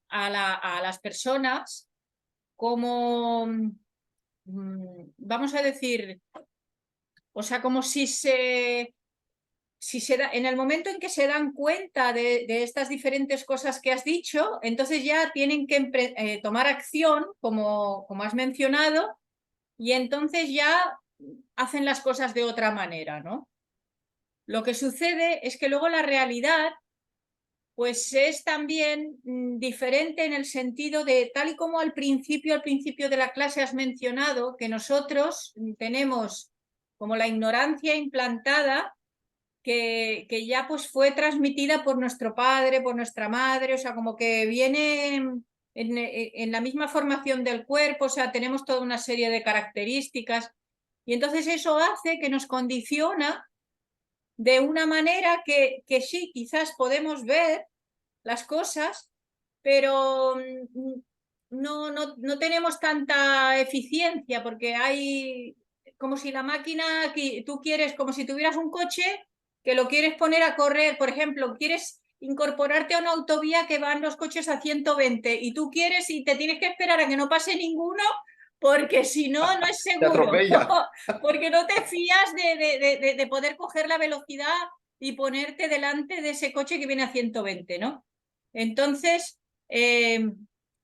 a las personas como, vamos a decir, o sea, como si se da, en el momento en que se dan cuenta de estas diferentes cosas que has dicho, entonces ya tienen que tomar acción, como has mencionado, y entonces ya hacen las cosas de otra manera, ¿no? Lo que sucede es que luego la realidad pues es también diferente en el sentido de, tal y como al principio de la clase has mencionado, que nosotros tenemos como la ignorancia implantada que ya pues fue transmitida por nuestro padre, por nuestra madre, o sea, como que viene en la misma formación del cuerpo, o sea, tenemos toda una serie de características y entonces eso hace que nos condiciona de una manera que sí, quizás podemos ver las cosas, pero no tenemos tanta eficiencia porque hay como si la máquina que tú quieres, como si tuvieras un coche que lo quieres poner a correr, por ejemplo, quieres incorporarte a una autovía que van los coches a 120 y tú quieres y te tienes que esperar a que no pase ninguno porque si no, no es Te seguro, atropella. porque no te fías de poder coger la velocidad y ponerte delante de ese coche que viene a 120, ¿no? Entonces,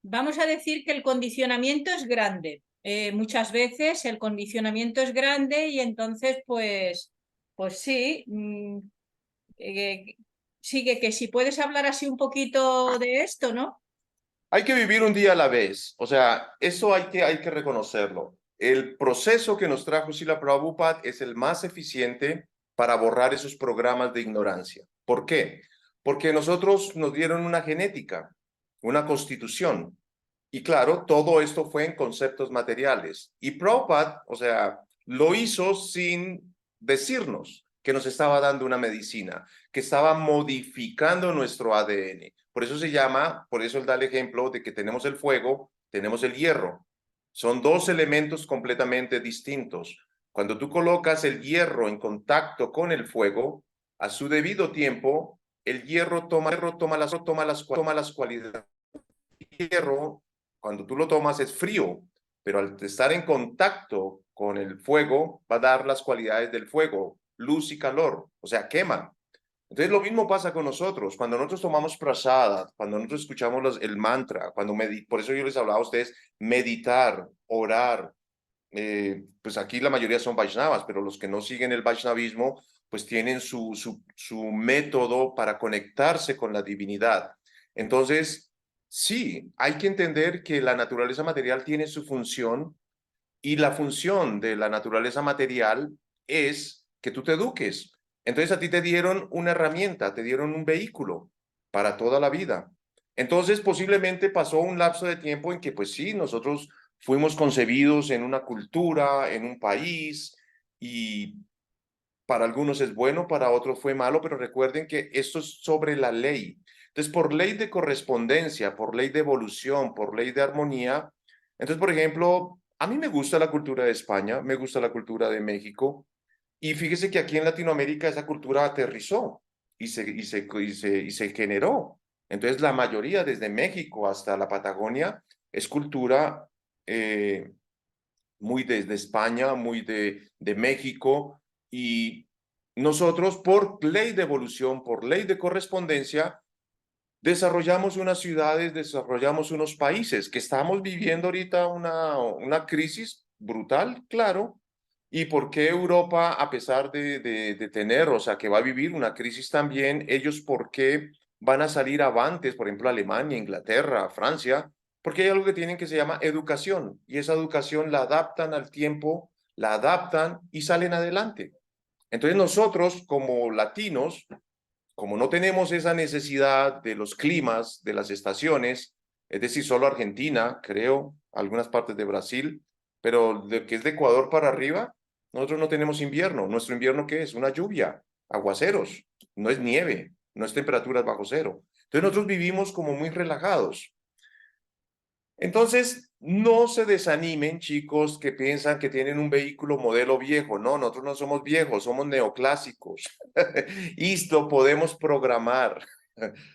vamos a decir que el condicionamiento es grande. Muchas veces el condicionamiento es grande y entonces, pues sí, sigue que si puedes hablar así un poquito de esto, ¿no? Hay que vivir un día a la vez. O sea, eso hay que reconocerlo. El proceso que nos trajo Srila Prabhupada es el más eficiente para borrar esos programas de ignorancia. ¿Por qué? Porque nosotros nos dieron una genética, una constitución. Y claro, todo esto fue en conceptos materiales. Y Prabhupada, o sea, lo hizo sin decirnos que nos estaba dando una medicina, que estaba modificando nuestro ADN. Por eso se llama, por eso él da el ejemplo de que tenemos el fuego, tenemos el hierro. Son dos elementos completamente distintos. Cuando tú colocas el hierro en contacto con el fuego, a su debido tiempo, el hierro toma las cualidades. El hierro, cuando tú lo tomas, es frío, pero al estar en contacto con el fuego, va a dar las cualidades del fuego, luz y calor, o sea, quema. Entonces lo mismo pasa con nosotros. Cuando nosotros tomamos prasada, cuando nosotros escuchamos el mantra, por eso yo les hablaba a ustedes, meditar, orar. Pues aquí la mayoría son Vaishnavas, pero los que no siguen el Vaishnavismo, pues tienen su método para conectarse con la divinidad. Entonces, sí, hay que entender que la naturaleza material tiene su función y la función de la naturaleza material es que tú te eduques. Entonces a ti te dieron una herramienta, te dieron un vehículo para toda la vida. Entonces posiblemente pasó un lapso de tiempo en que pues sí, nosotros fuimos concebidos en una cultura, en un país, y para algunos es bueno, para otros fue malo, pero recuerden que esto es sobre la ley. Entonces, por ley de correspondencia, por ley de evolución, por ley de armonía. Entonces, por ejemplo, a mí me gusta la cultura de España, me gusta la cultura de México, y fíjese que aquí en Latinoamérica esa cultura aterrizó y se generó. Entonces, la mayoría, desde México hasta la Patagonia, es cultura muy de España, muy de México, y nosotros, por ley de evolución, por ley de correspondencia, desarrollamos unas ciudades, desarrollamos unos países que estamos viviendo ahorita una crisis brutal, claro. ¿Y por qué Europa, a pesar de tener, o sea, que va a vivir una crisis también, ellos por qué van a salir avantes, por ejemplo, Alemania, Inglaterra, Francia? Porque hay algo que tienen que se llama educación, y esa educación la adaptan al tiempo, la adaptan y salen adelante. Entonces nosotros como latinos, como no tenemos esa necesidad de los climas, de las estaciones, es decir, solo Argentina, creo, algunas partes de Brasil, pero de que es de Ecuador para arriba, nosotros no tenemos invierno. ¿Nuestro invierno qué es? Una lluvia, aguaceros, no es nieve, no es temperaturas bajo cero. Entonces nosotros vivimos como muy relajados. Entonces, no se desanimen, chicos, que piensan que tienen un vehículo modelo viejo. No, nosotros no somos viejos, somos neoclásicos. Y lo podemos programar,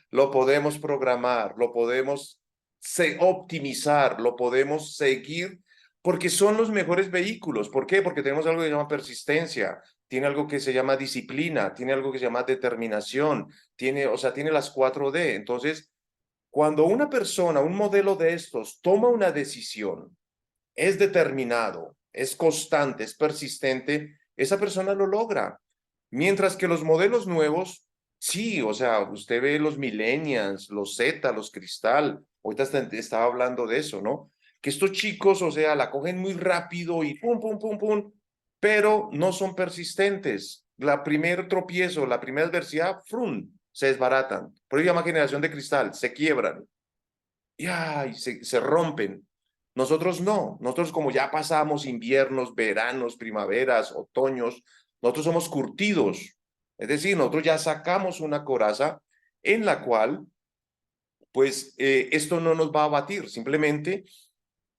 lo podemos programar, lo podemos optimizar, lo podemos seguir, porque son los mejores vehículos. ¿Por qué? Porque tenemos algo que se llama persistencia, tiene algo que se llama disciplina, tiene algo que se llama determinación, tiene, o sea, tiene las 4D. Entonces, cuando una persona, un modelo de estos, toma una decisión, es determinado, es constante, es persistente, esa persona lo logra. Mientras que los modelos nuevos, sí, o sea, usted ve los millennials, los Z, los cristal, ahorita estaba hablando de eso, ¿no? Que estos chicos, o sea, la cogen muy rápido y pum, pum, pum, pum, pero no son persistentes. La primer tropiezo, la primera adversidad, ¡frum!, se desbaratan. Por eso se llama generación de cristal, se quiebran y ay, se rompen. Nosotros no, nosotros como ya pasamos inviernos, veranos, primaveras, otoños, nosotros somos curtidos. Es decir, nosotros ya sacamos una coraza en la cual, pues, esto no nos va a batir. Simplemente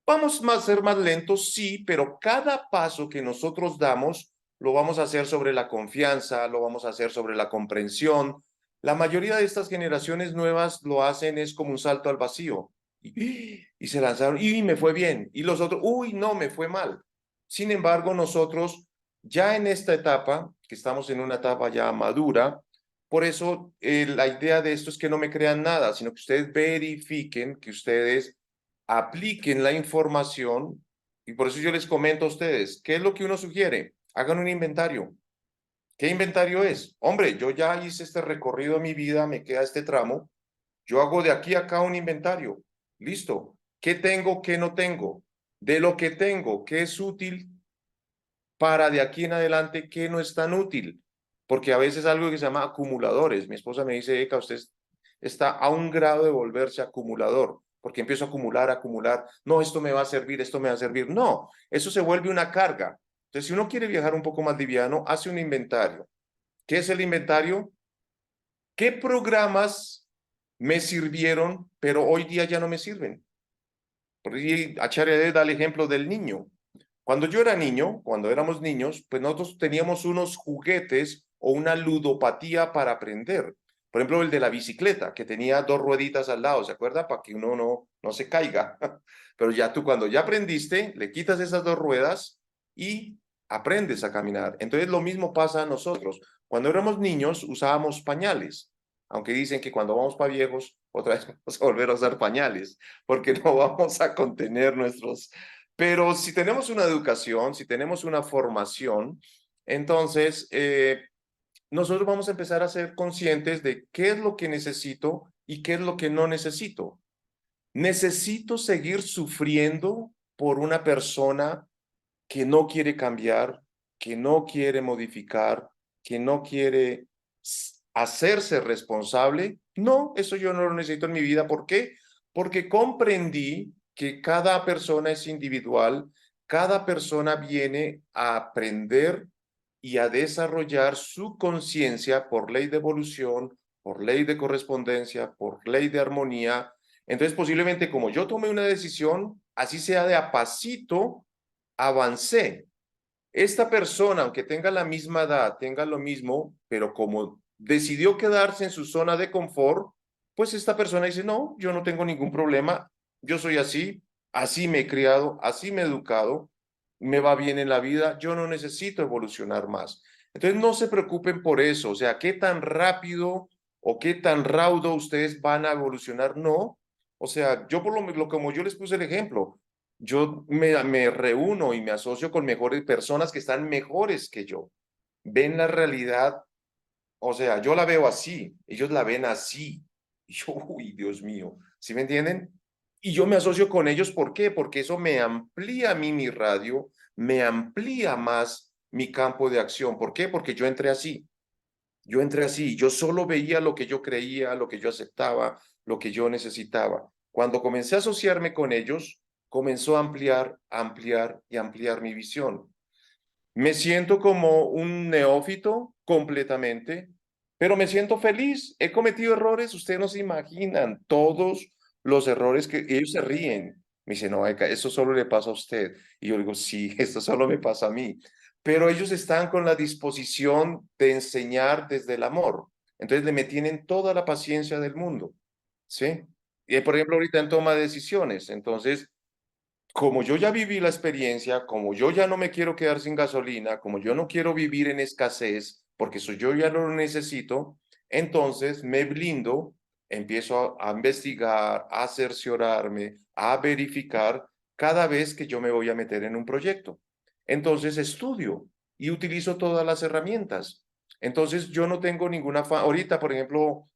vamos a ser más lentos, sí, pero cada paso que nosotros damos lo vamos a hacer sobre la confianza, lo vamos a hacer sobre la comprensión. La mayoría de estas generaciones nuevas lo hacen es como un salto al vacío. Y se lanzaron, y me fue bien. Y los otros, uy, no, me fue mal. Sin embargo, nosotros ya en esta etapa, que estamos en una etapa ya madura, por eso la idea de esto es que no me crean nada, sino que ustedes verifiquen, que ustedes apliquen la información, y por eso yo les comento a ustedes, ¿qué es lo que uno sugiere? Hagan un inventario. ¿Qué inventario es? Hombre, yo ya hice este recorrido de mi vida, me queda este tramo, yo hago de aquí a acá un inventario. Listo. ¿Qué tengo, qué no tengo? De lo que tengo, ¿qué es útil para de aquí en adelante, qué no es tan útil? Porque a veces algo que se llama acumuladores. Mi esposa me dice, Eka, usted está a un grado de volverse acumulador, porque empiezo a acumular, acumular. No, esto me va a servir, esto me va a servir. No, eso se vuelve una carga. Entonces, si uno quiere viajar un poco más liviano, hace un inventario. ¿Qué es el inventario? ¿Qué programas me sirvieron, pero hoy día ya no me sirven? Por ahí Acharya da el ejemplo del niño. Cuando yo era niño, cuando éramos niños, pues nosotros teníamos unos juguetes o una ludopatía para aprender. Por ejemplo, el de la bicicleta, que tenía dos rueditas al lado, ¿se acuerda? Para que uno no se caiga. Pero ya tú cuando ya aprendiste, le quitas esas dos ruedas y aprendes a caminar. Entonces lo mismo pasa a nosotros. Cuando éramos niños usábamos pañales, aunque dicen que cuando vamos para viejos, otra vez vamos a volver a usar pañales, porque no vamos a contener nuestros. Pero si tenemos una educación, si tenemos una formación, entonces nosotros vamos a empezar a ser conscientes de qué es lo que necesito y qué es lo que no necesito. ¿Necesito seguir sufriendo por una persona que no quiere cambiar, que no quiere modificar, que no quiere hacerse responsable? No, eso yo no lo necesito en mi vida. ¿Por qué? Porque comprendí que cada persona es individual, cada persona viene a aprender y a desarrollar su conciencia por ley de evolución, por ley de correspondencia, por ley de armonía. Entonces, posiblemente como yo tomé una decisión, así sea de a pasito, avancé. Esta persona, aunque tenga la misma edad, tenga lo mismo, pero como decidió quedarse en su zona de confort, pues esta persona dice, no, yo no tengo ningún problema, yo soy así, así me he criado, así me he educado, me va bien en la vida, yo no necesito evolucionar más. Entonces no se preocupen por eso, o sea, qué tan rápido o qué tan raudo ustedes van a evolucionar, no. O sea, yo por lo como yo les puse el ejemplo, yo me reúno y me asocio con mejores personas que están mejores que yo. Ven la realidad, o sea, yo la veo así, ellos la ven así. Y yo, uy, Dios mío, ¿sí me entienden? Y yo me asocio con ellos, ¿por qué? Porque eso me amplía a mí mi radio, me amplía más mi campo de acción. ¿Por qué? Porque yo entré así. Yo entré así, yo solo veía lo que yo creía, lo que yo aceptaba, lo que yo necesitaba. Cuando comencé a asociarme con ellos, comenzó a ampliar, ampliar y ampliar mi visión. Me siento como un neófito completamente, pero me siento feliz. He cometido errores, ustedes no se imaginan todos los errores que ellos se ríen. Me dicen, no, Eka, eso solo le pasa a usted. Y yo digo, sí, esto solo me pasa a mí. Pero ellos están con la disposición de enseñar desde el amor. Entonces me tienen toda la paciencia del mundo, ¿sí? Y por ejemplo, ahorita en toma de decisiones. Entonces, como yo ya viví la experiencia, como yo ya no me quiero quedar sin gasolina, como yo no quiero vivir en escasez, porque eso yo ya no lo necesito, entonces me blindo, empiezo a investigar, a cerciorarme, a verificar cada vez que yo me voy a meter en un proyecto. Entonces estudio y utilizo todas las herramientas. Entonces yo no tengo ninguna ahorita, por ejemplo,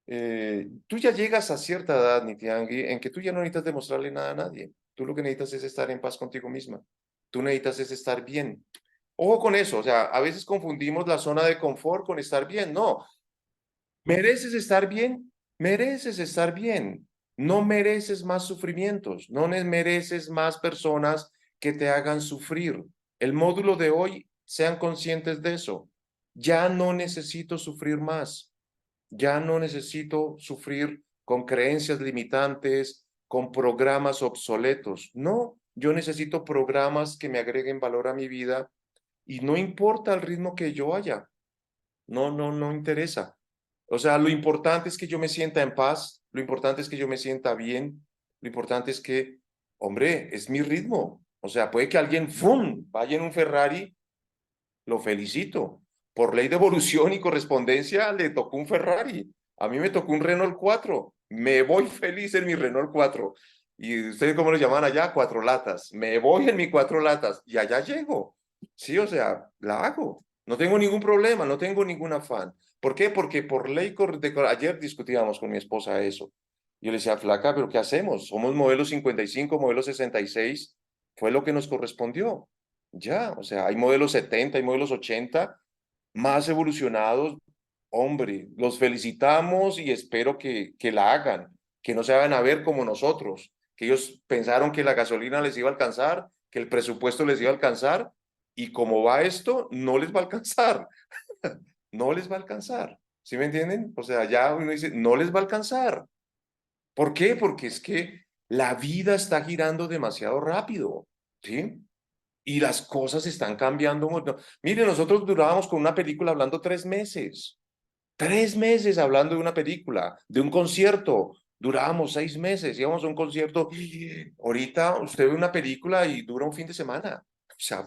tú ya llegas a cierta edad, Nitiangi, en que tú ya no necesitas demostrarle nada a nadie. Tú lo que necesitas es estar en paz contigo misma. Tú necesitas es estar bien. Ojo con eso, o sea, a veces confundimos la zona de confort con estar bien. No, mereces estar bien, mereces estar bien. No mereces más sufrimientos, no mereces más personas que te hagan sufrir. El módulo de hoy, sean conscientes de eso. Ya no necesito sufrir más. Ya no necesito sufrir con creencias limitantes, con programas obsoletos. No, yo necesito programas que me agreguen valor a mi vida y no importa el ritmo que yo haya. No interesa. O sea, lo importante es que yo me sienta en paz, lo importante es que yo me sienta bien, lo importante es que, hombre, es mi ritmo. O sea, puede que alguien, ¡fum!, vaya en un Ferrari, lo felicito. Por ley de evolución y correspondencia le tocó un Ferrari. A mí me tocó un Renault 4. Me voy feliz en mi Renault 4. ¿Y ustedes cómo lo llaman allá? Cuatro latas. Me voy en mi cuatro latas y allá llego. Sí, o sea, la hago. No tengo ningún problema, no tengo ningún afán. ¿Por qué? Porque por ley ayer discutíamos con mi esposa eso. Yo le decía, flaca, ¿pero qué hacemos? Somos modelo 55, modelo 66. Fue lo que nos correspondió. Ya, o sea, hay modelos 70, hay modelos 80 más evolucionados. Hombre, los felicitamos y espero que la hagan, que no se hagan a ver como nosotros, que ellos pensaron que la gasolina les iba a alcanzar, que el presupuesto les iba a alcanzar, y como va esto, no les va a alcanzar, no les va a alcanzar. ¿Sí me entienden? O sea, ya uno dice, no les va a alcanzar. ¿Por qué? Porque es que la vida está girando demasiado rápido, ¿sí? Y las cosas están cambiando mucho. Mire, nosotros durábamos con una película hablando 3 meses. 3 meses hablando de una película, de un concierto. Durábamos 6 meses, íbamos a un concierto. Ahorita usted ve una película y dura un fin de semana. O sea,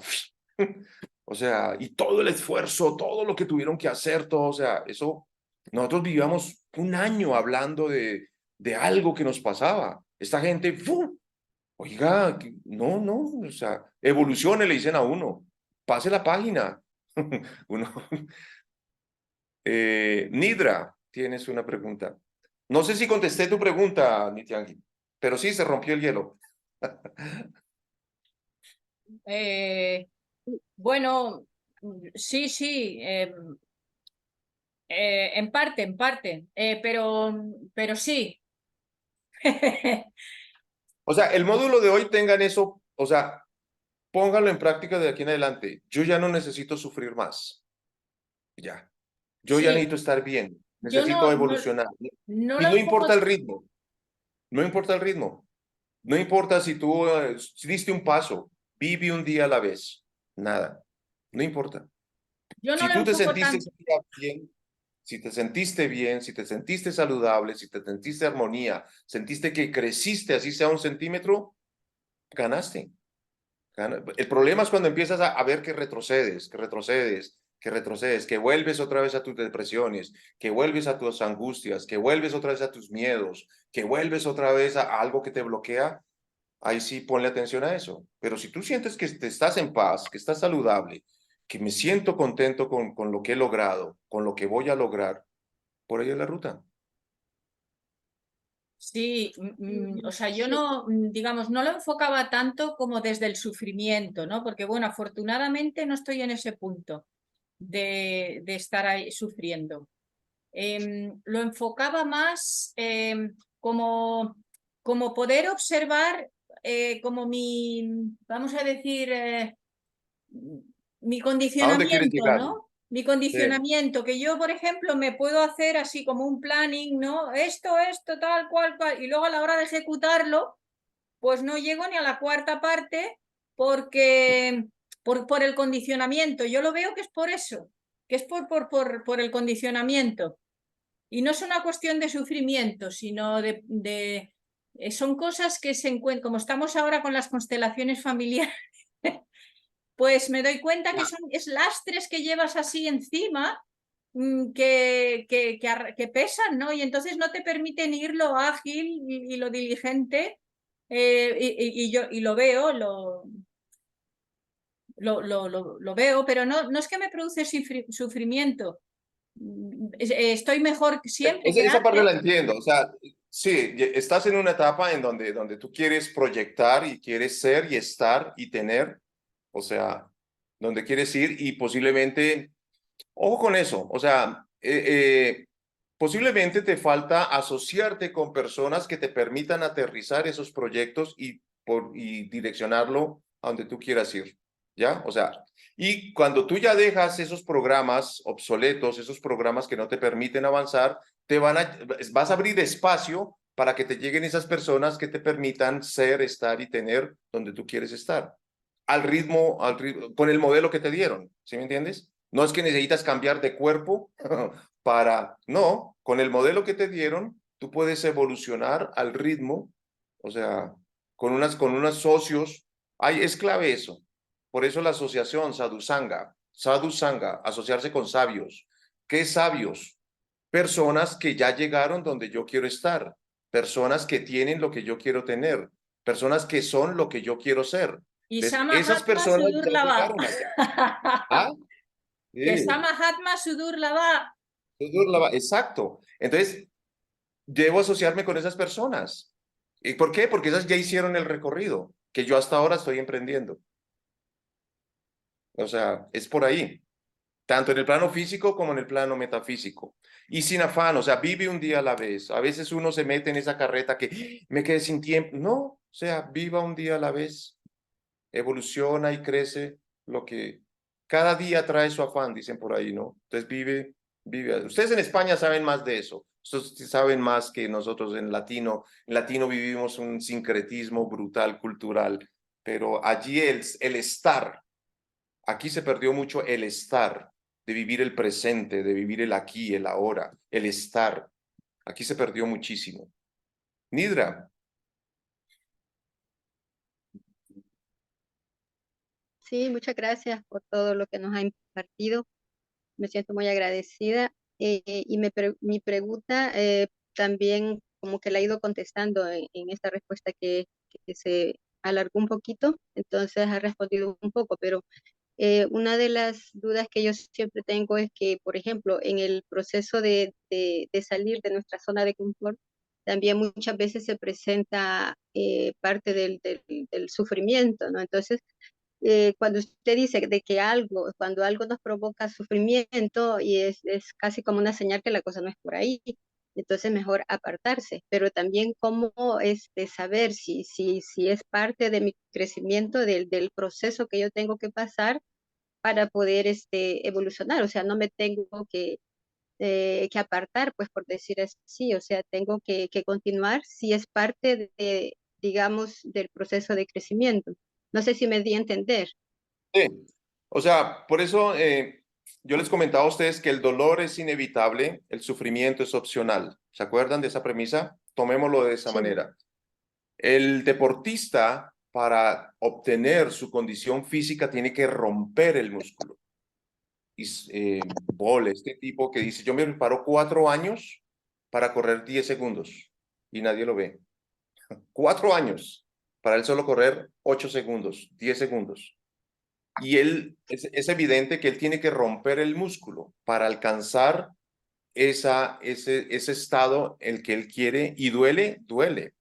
o sea, y todo el esfuerzo, todo lo que tuvieron que hacer, todo, o sea, eso, nosotros vivíamos un año hablando de algo que nos pasaba. Esta gente, ¡fum! Oiga, no, o sea, evolucione, le dicen a uno, pase la página. Uno, Nidra, tienes una pregunta. No sé si contesté tu pregunta, Nitiangi, pero sí se rompió el hielo. Eh, bueno, sí, sí, en parte, pero sí. O sea, el módulo de hoy tengan eso, o sea, póngalo en práctica de aquí en adelante. Yo ya no necesito sufrir más. Ya. Yo ya Sí, necesito estar bien. yo Necesito evolucionar. no Y lo no enfoco. importa el ritmo. No importa el ritmo. No importa si tú si diste un paso. Vive un día a la vez. Nada. No importa. Yo no Si lo tú te enfoco sentiste tan. ese día bien, si te sentiste bien, si te sentiste saludable, si te sentiste armonía, sentiste que creciste, así sea un centímetro, ganaste. El problema es cuando empiezas a ver que retrocedes, que retrocedes, que retrocedes, que vuelves otra vez a tus depresiones, que vuelves a tus angustias, que vuelves otra vez a tus miedos, que vuelves otra vez a algo que te bloquea. Ahí sí ponle atención a eso. Pero si tú sientes que te estás en paz, que estás saludable, que me siento contento con lo que he logrado, con lo que voy a lograr, por ahí es la ruta. Sí, o sea, yo Sí, no, digamos, no lo enfocaba tanto como desde el sufrimiento, ¿no? Porque, bueno, afortunadamente no estoy en ese punto de estar ahí sufriendo. Lo enfocaba más como, como poder observar como vamos a decir, mi ¿A dónde quieres condicionamiento, llegar? ¿no? Mi Sí. condicionamiento, que yo, por ejemplo, me puedo hacer así como un planning, ¿no? Esto, tal, cual, cual, y luego a la hora de ejecutarlo, pues no llego ni a la cuarta parte porque por el condicionamiento. Yo lo veo que es por eso, que es por el condicionamiento. Y no es una cuestión de sufrimiento, sino son cosas que se encuentran, como estamos ahora con las constelaciones familiares, pues me doy cuenta que es lastres que llevas así encima que pesan, ¿no? Y entonces no te permiten ir lo ágil y lo diligente, y lo veo, lo veo, pero no es que me produce sufrimiento. Estoy mejor siempre que Esa parte antes. la entiendo. O sea, sí, estás en una etapa en donde tú quieres proyectar y quieres ser y estar y tener, o sea, donde quieres ir y posiblemente, ojo con eso, o sea, posiblemente te falta asociarte con personas que te permitan aterrizar esos proyectos y direccionarlo a donde tú quieras ir, ¿ya? O sea, y cuando tú ya dejas esos programas obsoletos, esos programas que no te permiten avanzar, vas a abrir espacio para que te lleguen esas personas que te permitan ser, estar y tener donde tú quieres estar. Al ritmo, con el modelo que te dieron, ¿sí me entiendes? No es que necesitas cambiar de cuerpo no, con el modelo que te dieron, tú puedes evolucionar al ritmo, o sea, con unos socios, es clave eso. Por eso la asociación Sadhu Sangha, asociarse con sabios. ¿Qué sabios? Personas que ya llegaron donde yo quiero estar, personas que tienen lo que yo quiero tener, personas que son lo que yo quiero ser. Y ¿Ves? Sama Esas personas Sudur ya Lava. llegaron allá. ¿Ah? Que Sí. Sama Sudur Lava. Exacto. Entonces, debo asociarme con esas personas. ¿Y por qué? Porque esas ya hicieron el recorrido que yo hasta ahora estoy emprendiendo. O sea, es por ahí, tanto en el plano físico como en el plano metafísico. Y sin afán, o sea, vive un día a la vez. A veces uno se mete en esa carreta que me quedé sin tiempo. No, o sea, viva un día a la vez. Evoluciona y crece lo que cada día trae su afán, dicen por ahí, ¿no? Entonces vive. Ustedes en España saben más de eso. Ustedes sí saben más que nosotros en latino. En latino vivimos un sincretismo brutal, cultural, pero allí el estar, aquí se perdió mucho el estar, de vivir el presente, de vivir el aquí, el ahora, el estar. Aquí se perdió muchísimo. Nidra, sí, muchas gracias por todo lo que nos ha impartido. Me siento muy agradecida. Y mi pregunta también como que la he ido contestando en esta respuesta que se alargó un poquito, entonces ha respondido un poco, pero una de las dudas que yo siempre tengo es que, por ejemplo, en el proceso de salir de nuestra zona de confort, también muchas veces se presenta parte del sufrimiento, ¿no? Entonces, cuando usted dice de que cuando algo nos provoca sufrimiento y es casi como una señal que la cosa no es por ahí. entonces mejor apartarse, pero también cómo saber si es parte de mi crecimiento, del proceso que yo tengo que pasar para poder evolucionar, o sea, no me tengo que apartar, pues por decir así, o sea, tengo que continuar si es parte de, digamos, del proceso de crecimiento. No sé si me di a entender. Sí. O sea, por eso yo les comentaba a ustedes que el dolor es inevitable, el sufrimiento es opcional. ¿Se acuerdan de esa premisa? Tomémoslo de esa Sí, manera. El deportista, para obtener su condición física, tiene que romper el músculo. Y este tipo que dice, yo me preparo 4 años para correr 10 segundos y nadie lo ve. 4 años para él solo correr 8 segundos, 10 segundos. Y él, es evidente que él tiene que romper el músculo para alcanzar ese estado el que él quiere, y duele, duele.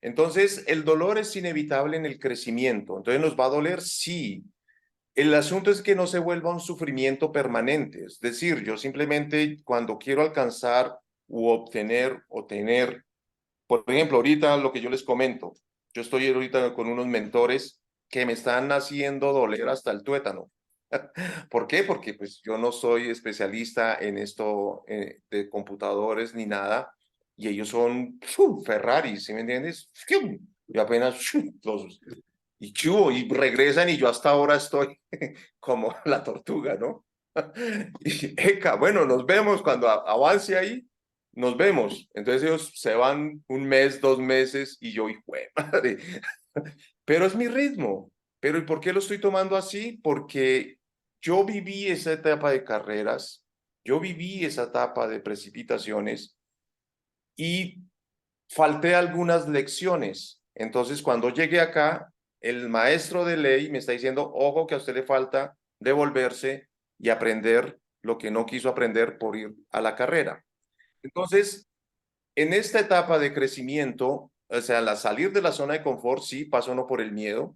Entonces, el dolor es inevitable en el crecimiento. Entonces, ¿nos va a doler? Sí. El asunto es que no se vuelva un sufrimiento permanente. Es decir, yo simplemente cuando quiero alcanzar u obtener o tener, por ejemplo, ahorita lo que yo les comento, yo estoy ahorita con unos mentores que me están haciendo doler hasta el tuétano. ¿Por qué? Porque pues yo no soy especialista en esto de computadores ni nada, y ellos son Ferraris, ¿sí me entiendes? Y apenas los y regresan, y yo hasta ahora estoy como la tortuga, ¿no? Y eca, bueno, nos vemos cuando avance ahí, nos vemos. Entonces ellos se van un mes, 2 meses, y yo, hijo de madre, pero es mi ritmo. Pero ¿y por qué lo estoy tomando así? Porque yo viví esa etapa de carreras, yo viví esa etapa de precipitaciones y falté algunas lecciones. Entonces, cuando llegué acá, el maestro de ley me está diciendo, ojo, que a usted le falta devolverse y aprender lo que no quiso aprender por ir a la carrera. Entonces, en esta etapa de crecimiento, o sea, la salir de la zona de confort, sí, pasa uno por el miedo,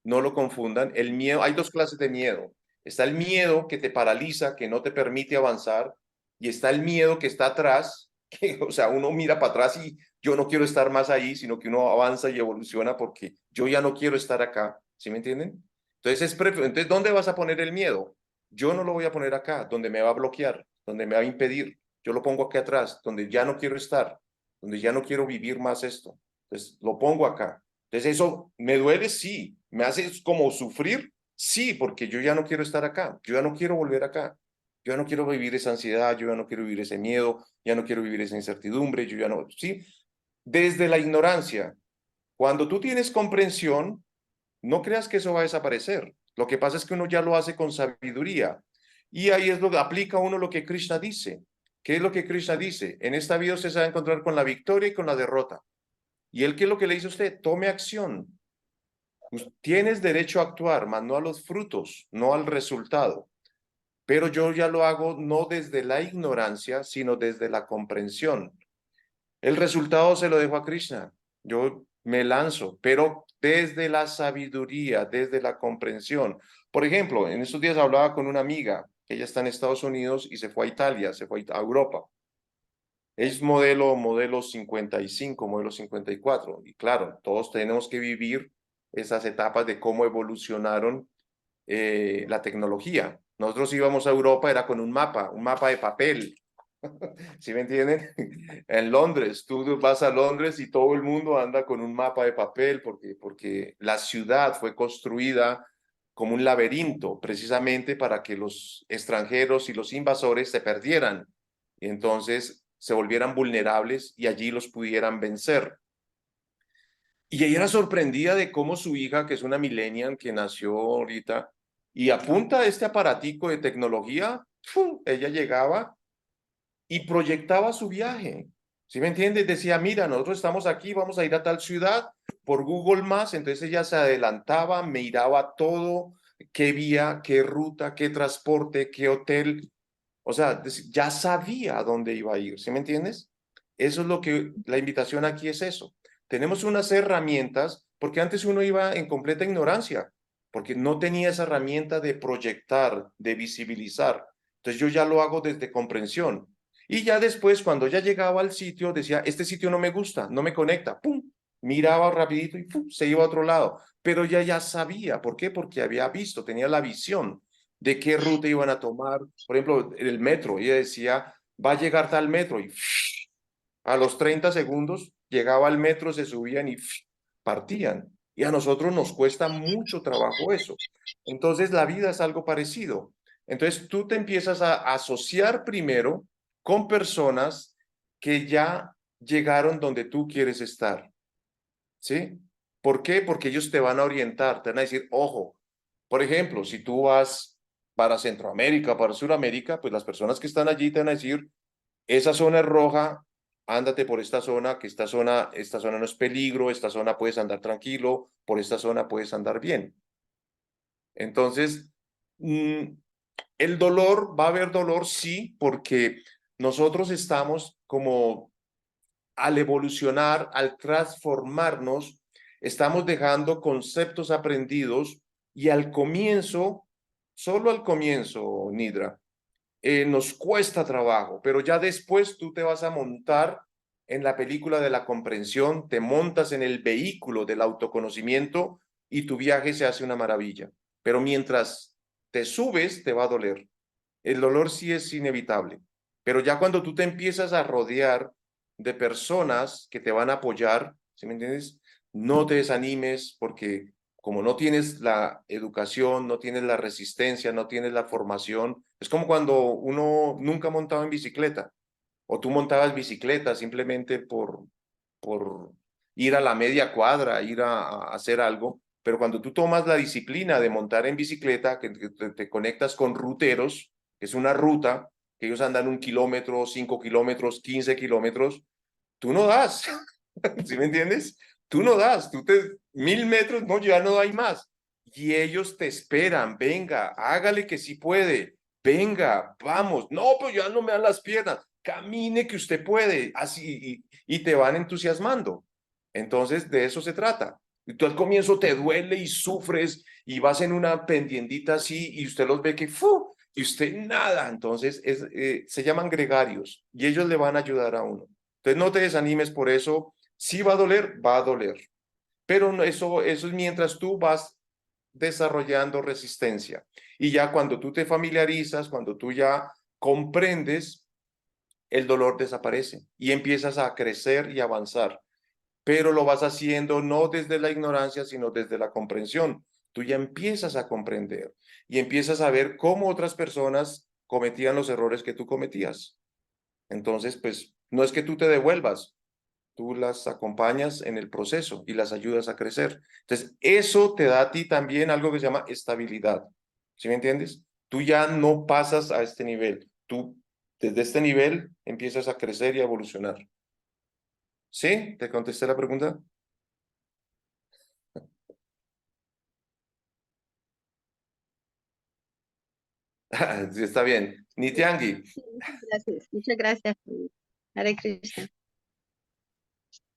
no lo confundan. El miedo, hay dos clases de miedo. Está el miedo que te paraliza, que no te permite avanzar, y está el miedo que está atrás, que, o sea, uno mira para atrás y yo no quiero estar más ahí, sino que uno avanza y evoluciona porque yo ya no quiero estar acá. ¿Sí me entienden? Entonces, entonces, ¿dónde vas a poner el miedo? Yo no lo voy a poner acá, donde me va a bloquear, donde me va a impedir. Yo lo pongo aquí atrás, donde ya no quiero estar, donde ya no quiero vivir más esto. Entonces, lo pongo acá. Entonces, eso me duele, sí. Me hace como sufrir, sí, porque yo ya no quiero estar acá. Yo ya no quiero volver acá. Yo ya no quiero vivir esa ansiedad, yo ya no quiero vivir ese miedo, ya no quiero vivir esa incertidumbre, yo ya no, sí. Desde la ignorancia, cuando tú tienes comprensión, no creas que eso va a desaparecer. Lo que pasa es que uno ya lo hace con sabiduría. Y ahí es lo que aplica uno lo que Krishna dice. ¿Qué es lo que Krishna dice? En esta vida usted se va a encontrar con la victoria y con la derrota. ¿Y él qué es lo que le dice a usted? Tome acción. Tienes derecho a actuar, mas no a los frutos, no al resultado. Pero yo ya lo hago no desde la ignorancia, sino desde la comprensión. El resultado se lo dejo a Krishna. Yo me lanzo, pero desde la sabiduría, desde la comprensión. Por ejemplo, en estos días hablaba con una amiga, que ella está en Estados Unidos y se fue a Italia, se fue a Europa. Es modelo 55, modelo 54. Y claro, todos tenemos que vivir esas etapas de cómo evolucionaron la tecnología. Nosotros íbamos a Europa, era con un mapa de papel. ¿Sí me entienden? En Londres, tú vas a Londres y todo el mundo anda con un mapa de papel porque la ciudad fue construida como un laberinto, precisamente para que los extranjeros y los invasores se perdieran y entonces se volvieran vulnerables y allí los pudieran vencer. Y ella era sorprendida de cómo su hija, que es una millennial que nació ahorita, y a punta de este aparatico de tecnología, ¡fum!, ella llegaba y proyectaba su viaje. ¿Sí me entiendes? Decía, mira, nosotros estamos aquí, vamos a ir a tal ciudad por Google Maps. Entonces ella se adelantaba, miraba todo, qué vía, qué ruta, qué transporte, qué hotel. O sea, ya sabía a dónde iba a ir. ¿Sí me entiendes? Eso es lo que la invitación aquí es eso. Tenemos unas herramientas, porque antes uno iba en completa ignorancia, porque no tenía esa herramienta de proyectar, de visibilizar. Entonces yo ya lo hago desde comprensión. Y ya después, cuando ya llegaba al sitio, decía, este sitio no me gusta, no me conecta, ¡pum! Miraba rapidito y ¡pum! Se iba a otro lado. Pero ya sabía, ¿por qué? Porque había visto, tenía la visión de qué ruta iban a tomar. Por ejemplo, el metro, ella decía, va a llegar tal metro y a los 30 segundos llegaba al metro, se subían y partían. Y a nosotros nos cuesta mucho trabajo eso. Entonces la vida es algo parecido. Entonces tú te empiezas a asociar primero con personas que ya llegaron donde tú quieres estar. ¿Sí? ¿Por qué? Porque ellos te van a orientar, te van a decir, ojo, por ejemplo, si tú vas para Centroamérica, para Sudamérica, pues las personas que están allí te van a decir, esa zona es roja, ándate por que esta zona no es peligro, esta zona puedes andar tranquilo, por esta zona puedes andar bien. Entonces, el dolor, va a haber dolor, sí, porque nosotros estamos como al evolucionar, al transformarnos, estamos dejando conceptos aprendidos y al comienzo, solo al comienzo, Nidra, nos cuesta trabajo, pero ya después tú te vas a montar en la película de la comprensión, te montas en el vehículo del autoconocimiento y tu viaje se hace una maravilla. Pero mientras te subes, te va a doler. El dolor sí es inevitable, pero ya cuando tú te empiezas a rodear de personas que te van a apoyar, ¿sí me entiendes? No te desanimes porque como no tienes la educación, no tienes la resistencia, no tienes la formación, es como cuando uno nunca montaba en bicicleta o tú montabas bicicleta simplemente por ir a la media cuadra, ir a hacer algo, pero cuando tú tomas la disciplina de montar en bicicleta, que te conectas con ruteros, que es una ruta, que ellos andan 1 kilómetro, 5 kilómetros, 15 kilómetros, tú no das, ¿sí me entiendes? Tú no das, 1000 metros, no, ya no hay más. Y ellos te esperan, venga, hágale que sí puede, venga, vamos, no, pero ya no me dan las piernas, camine que usted puede, así, y te van entusiasmando. Entonces, de eso se trata. Y tú al comienzo te duele y sufres y vas en una pendientita así y usted los ve que, ¡fu! Y usted nada. Entonces, se llaman gregarios y ellos le van a ayudar a uno. Entonces, no te desanimes por eso. Si va a doler. Pero eso es mientras tú vas desarrollando resistencia. Y ya cuando tú te familiarizas, cuando tú ya comprendes, el dolor desaparece y empiezas a crecer y avanzar. Pero lo vas haciendo no desde la ignorancia, sino desde la comprensión. Tú ya empiezas a comprender y empiezas a ver cómo otras personas cometían los errores que tú cometías. Entonces, pues, no es que tú te devuelvas, tú las acompañas en el proceso y las ayudas a crecer. Entonces, eso te da a ti también algo que se llama estabilidad. ¿Sí me entiendes? Tú ya no pasas a este nivel. Tú, desde este nivel, empiezas a crecer y a evolucionar. ¿Sí? ¿Te contesté la pregunta? Sí, está bien. Nitiangi, Sí, muchas gracias, Hare Krishna.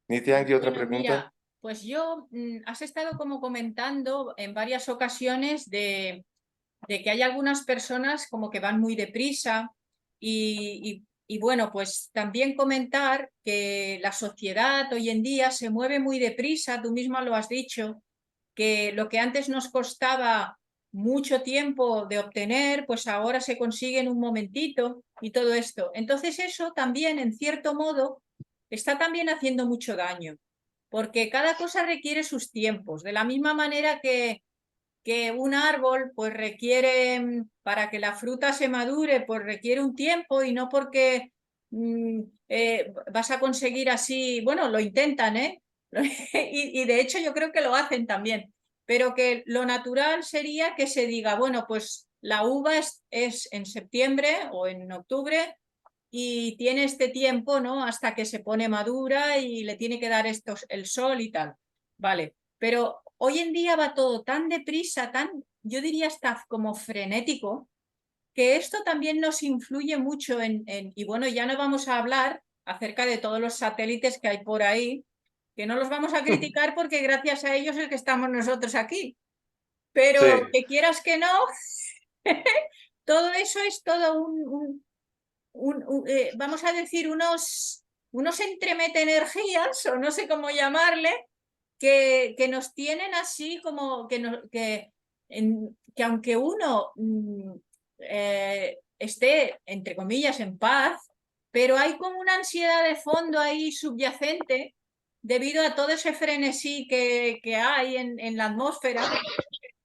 Nitiangi, otra Bueno, pregunta. mira, pues yo, has estado como comentando en varias ocasiones de que hay algunas personas como que van muy deprisa y bueno, pues también comentar que la sociedad hoy en día se mueve muy deprisa, tú misma lo has dicho, que lo que antes nos costaba mucho tiempo de obtener, pues ahora se consigue en un momentito y todo esto. Entonces eso también, en cierto modo, está también haciendo mucho daño, porque cada cosa requiere sus tiempos, de la misma manera que un árbol pues requiere, para que la fruta se madure, pues requiere un tiempo y no porque vas a conseguir así, bueno, lo intentan, ¿eh? y de hecho yo creo que lo hacen también, pero que lo natural sería que se diga, bueno, pues la uva es en septiembre o en octubre y tiene este tiempo, ¿no? Hasta que se pone madura y le tiene que dar el sol y tal. Vale, pero hoy en día va todo tan deprisa, yo diría hasta como frenético, que esto también nos influye mucho y bueno, ya no vamos a hablar acerca de todos los satélites que hay por ahí, que no los vamos a criticar porque gracias a ellos es que estamos nosotros aquí. Pero Sí, que quieras que no, todo eso es todo vamos a decir, unos entremete energías, o no sé cómo llamarle, que nos tienen así como que aunque uno esté, entre comillas, en paz, pero hay como una ansiedad de fondo ahí subyacente debido a todo ese frenesí que hay en la atmósfera,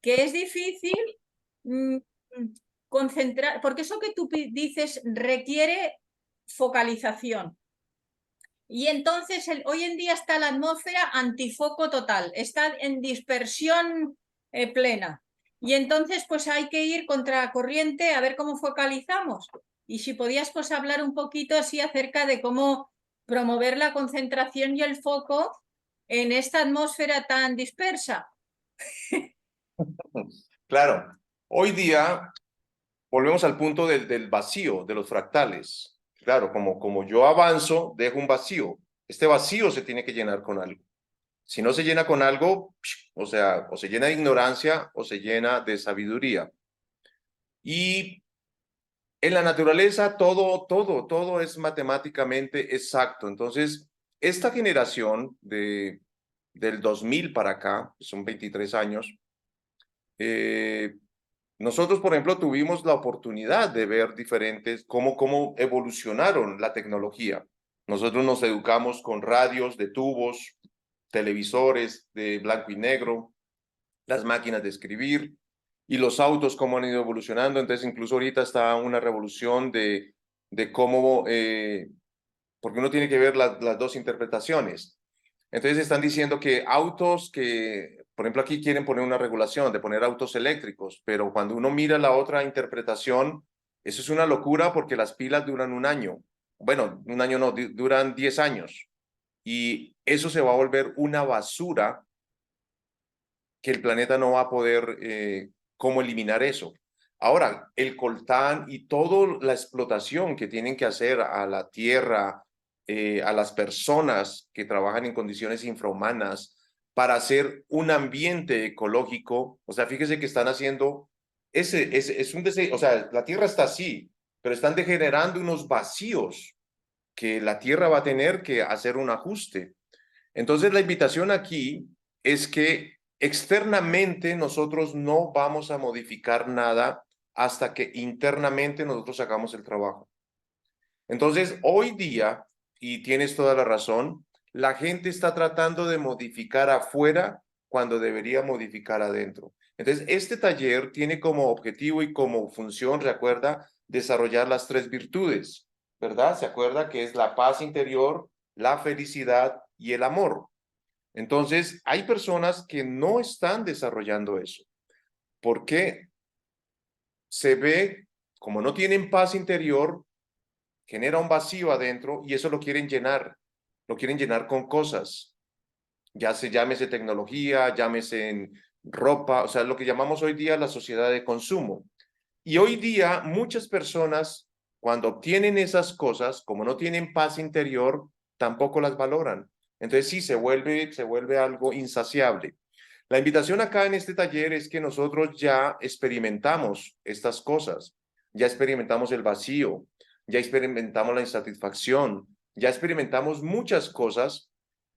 que es difícil mm, concentrar, porque eso que tú dices requiere focalización. Y entonces hoy en día está la atmósfera antifoco total, está en dispersión plena. Y entonces pues hay que ir contracorriente a ver cómo focalizamos. Y si podías pues hablar un poquito así acerca de cómo promover la concentración y el foco en esta atmósfera tan dispersa. Claro, hoy día volvemos al punto del vacío, de los fractales. Claro, como yo avanzo, dejo un vacío. Este vacío se tiene que llenar con algo. Si no se llena con algo, o sea, o se llena de ignorancia o se llena de sabiduría. Y en la naturaleza todo es matemáticamente exacto. Entonces, esta generación del 2000 para acá, que son 23 años, nosotros, por ejemplo, tuvimos la oportunidad de ver cómo evolucionaron la tecnología. Nosotros nos educamos con radios de tubos, televisores de blanco y negro, las máquinas de escribir y los autos cómo han ido evolucionando. Entonces, incluso ahorita está una revolución de cómo, porque uno tiene que ver las dos interpretaciones. Entonces están diciendo que autos que, por ejemplo, aquí quieren poner una regulación de poner autos eléctricos, pero cuando uno mira la otra interpretación, eso es una locura porque las pilas duran un año. Bueno, un año no, duran 10 años. Y eso se va a volver una basura que el planeta no va a poder cómo eliminar eso. Ahora, el coltán y toda la explotación que tienen que hacer a la tierra, a las personas que trabajan en condiciones infrahumanas para hacer un ambiente ecológico, o sea, fíjese que están haciendo, es un o sea, la tierra está así, pero están degenerando unos vacíos que la tierra va a tener que hacer un ajuste. Entonces, la invitación aquí es que externamente nosotros no vamos a modificar nada hasta que internamente nosotros hagamos el trabajo. Entonces, hoy día, y tienes toda la razón, la gente está tratando de modificar afuera cuando debería modificar adentro. Entonces, este taller tiene como objetivo y como función, recuerda, desarrollar las tres virtudes, ¿verdad? ¿Se acuerda que es la paz interior, la felicidad y el amor? Entonces, hay personas que no están desarrollando eso. ¿Por qué? Se ve, como no tienen paz interior, genera un vacío adentro y eso lo quieren llenar. Lo quieren llenar con cosas. Ya se llámese tecnología, llámese en ropa, o sea, lo que llamamos hoy día la sociedad de consumo. Y hoy día muchas personas, cuando obtienen esas cosas, como no tienen paz interior, tampoco las valoran. Entonces sí, se vuelve algo insaciable. La invitación acá en este taller es que nosotros ya experimentamos estas cosas, ya experimentamos el vacío, ya experimentamos la insatisfacción, ya experimentamos muchas cosas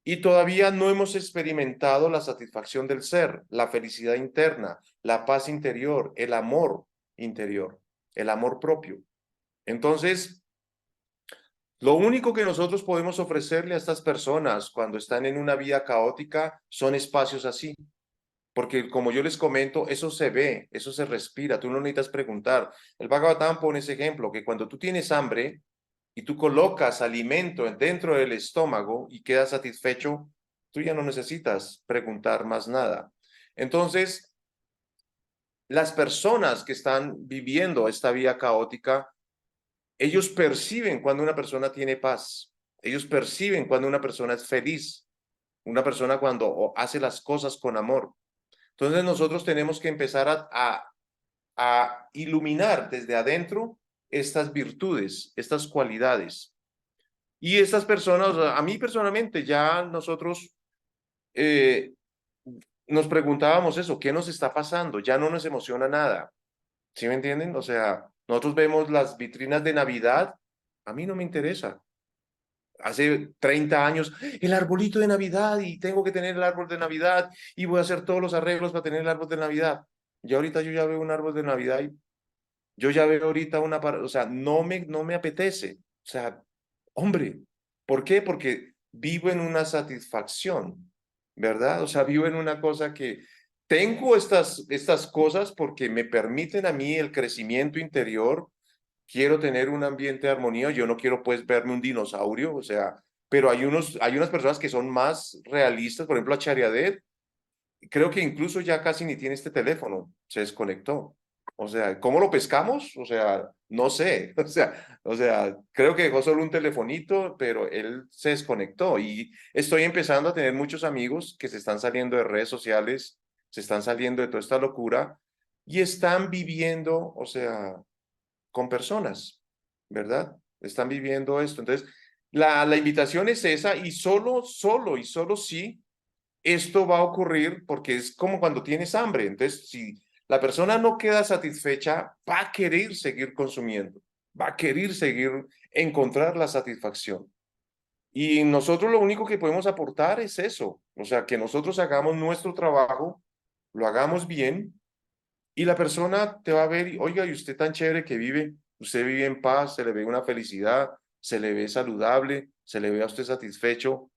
y todavía no hemos experimentado la satisfacción del ser, la felicidad interna, la paz interior, el amor interior, el amor propio. Entonces, lo único que nosotros podemos ofrecerle a estas personas cuando están en una vida caótica son espacios así. Porque como yo les comento, eso se ve, eso se respira, tú no necesitas preguntar. El Bhagavatam pone ese ejemplo, que cuando tú tienes hambre y tú colocas alimento dentro del estómago y quedas satisfecho, tú ya no necesitas preguntar más nada. Entonces, las personas que están viviendo esta vida caótica, ellos perciben cuando una persona tiene paz, ellos perciben cuando una persona es feliz, una persona cuando hace las cosas con amor. Entonces nosotros tenemos que empezar a iluminar desde adentro estas virtudes, estas cualidades. Y estas personas, a mí personalmente, ya nosotros nos preguntábamos eso, ¿qué nos está pasando? Ya no nos emociona nada. ¿Sí me entienden? O sea, nosotros vemos las vitrinas de Navidad A mí no me interesa. Hace 30 años, el arbolito de Navidad y tengo que tener el árbol de Navidad y voy a hacer todos los arreglos para tener el árbol de Navidad. Y ahorita yo ya veo un árbol de Navidad y yo ya veo ahorita o sea, no me apetece. O sea, hombre, ¿por qué? Porque vivo en una satisfacción, ¿verdad? O sea, vivo en una cosa que tengo estas cosas porque me permiten a mí el crecimiento interior. Quiero tener un ambiente de armonía, yo no quiero pues verme un dinosaurio, o sea, pero hay unas personas que son más realistas, por ejemplo, a Chariadet, creo que incluso ya casi ni tiene este teléfono, se desconectó. O sea, ¿cómo lo pescamos? O sea, no sé, creo que dejó solo un telefonito, pero él se desconectó y estoy empezando a tener muchos amigos que se están saliendo de redes sociales, se están saliendo de toda esta locura y están viviendo, o sea, con personas, ¿verdad? Están viviendo esto. Entonces, la invitación es esa y solo sí, esto va a ocurrir porque es como cuando tienes hambre. Entonces, si la persona no queda satisfecha, va a querer seguir consumiendo, va a querer seguir encontrar la satisfacción. Y nosotros lo único que podemos aportar es eso, o sea, que nosotros hagamos nuestro trabajo, lo hagamos bien y la persona te va a ver y, oiga, y usted tan chévere que vive, usted vive en paz, se le ve una felicidad, se le ve saludable, se le ve a usted satisfecho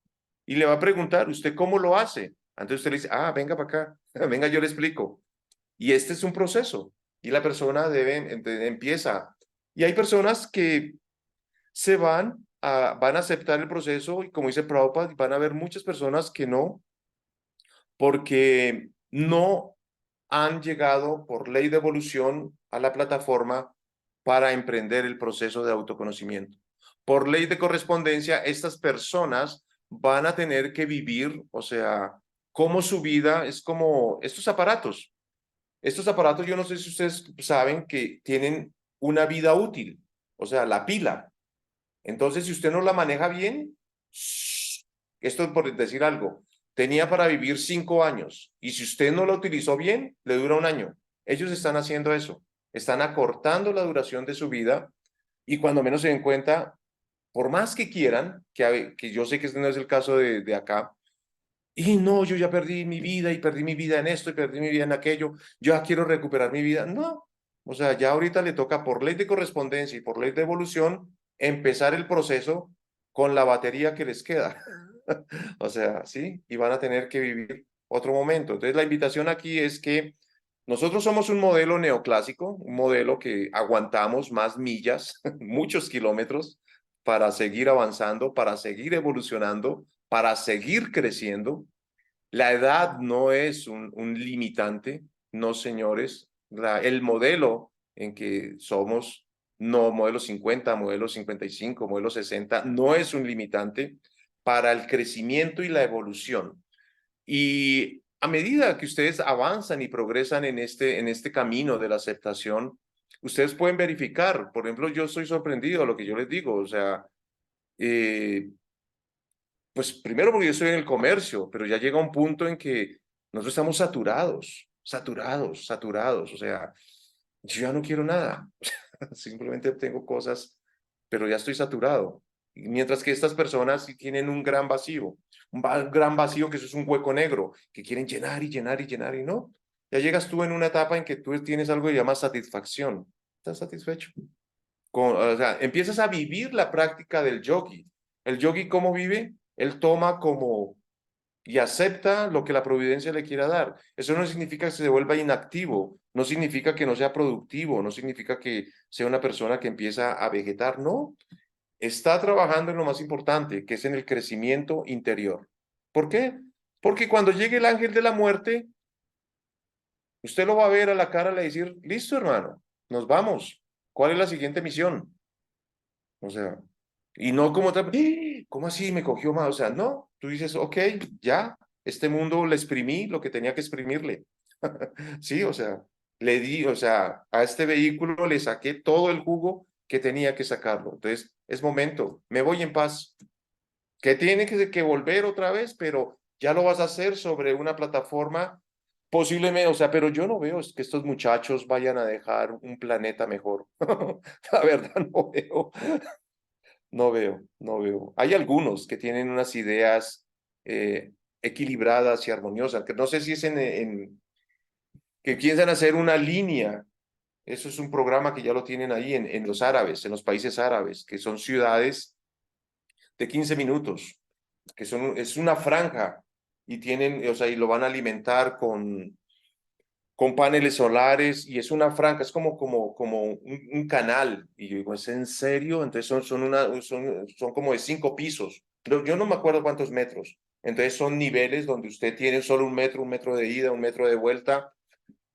y le va a preguntar, ¿usted cómo lo hace? Antes usted le dice, ah, venga para acá, venga, yo le explico. Y este es un proceso y la persona empieza. Y hay personas que van a aceptar el proceso y como dice Prabhupada, van a haber muchas personas que no, porque no han llegado por ley de evolución a la plataforma para emprender el proceso de autoconocimiento. Por ley de correspondencia, estas personas van a tener que vivir, o sea, como su vida es como estos aparatos. Estos aparatos, yo no sé si ustedes saben que tienen una vida útil, o sea, la pila. Entonces, si usted no la maneja bien, esto es por decir algo, tenía para vivir 5 años y si usted no la utilizó bien, le dura un año. Ellos están haciendo eso, están acortando la duración de su vida y cuando menos se den cuenta, por más que quieran, que yo sé que este no es el caso de acá, y no, yo ya perdí mi vida y perdí mi vida en esto y perdí mi vida en aquello, yo ya quiero recuperar mi vida. No, o sea, ya ahorita le toca por ley de correspondencia y por ley de evolución empezar el proceso con la batería que les queda. O sea, sí, y van a tener que vivir otro momento. Entonces, la invitación aquí es que nosotros somos un modelo neoclásico, un modelo que aguantamos más millas, muchos kilómetros para seguir avanzando, para seguir evolucionando, para seguir creciendo. La edad no es un limitante, no señores. El modelo en que somos, no modelo 50, modelo 55, modelo 60, no es un limitante para el crecimiento y la evolución. Y a medida que ustedes avanzan y progresan en este camino de la aceptación, ustedes pueden verificar. Por ejemplo, yo estoy sorprendido de lo que yo les digo. O sea, eh, pues primero porque yo estoy en el comercio, pero ya llega un punto en que nosotros estamos saturados. O sea, yo ya no quiero nada. Simplemente tengo cosas, pero ya estoy saturado. Mientras que estas personas sí tienen un gran vacío, gran vacío que eso es un hueco negro, que quieren llenar y llenar y llenar y no. Ya llegas tú en una etapa en que tú tienes algo que llamas satisfacción. ¿Estás satisfecho? O sea, empiezas a vivir la práctica del yogi. El yogi, ¿cómo vive? Él toma como y acepta lo que la providencia le quiera dar. Eso no significa que se vuelva inactivo, no significa que no sea productivo, no significa que sea una persona que empieza a vegetar, no. Está trabajando en lo más importante, que es en el crecimiento interior. ¿Por qué? Porque cuando llegue el ángel de la muerte, usted lo va a ver a la cara y le va a decir, listo, hermano, nos vamos. ¿Cuál es la siguiente misión? O sea, y no como tal, ¡ah! ¿Cómo así me cogió más? O sea, no, tú dices, ok, ya, este mundo le exprimí lo que tenía que exprimirle. Sí, o sea, le di, o sea, a este vehículo le saqué todo el jugo que tenía que sacarlo. Entonces, es momento, me voy en paz. Que tiene que volver otra vez, pero ya lo vas a hacer sobre una plataforma posiblemente, o sea, pero yo no veo que estos muchachos vayan a dejar un planeta mejor. La verdad, no veo. no veo, no veo. Hay algunos que tienen unas ideas equilibradas y armoniosas, que no sé si es que piensan hacer una línea. Eso es un programa que ya lo tienen ahí en los árabes, en los países árabes, que son ciudades de 15 minutos, que es una franja y tienen, o sea, y lo van a alimentar con paneles solares y es una franja, es como un canal. Y yo digo, ¿es en serio? Entonces son como de 5 pisos. Yo no me acuerdo cuántos metros. Entonces son niveles donde usted tiene solo un metro de ida, un metro de vuelta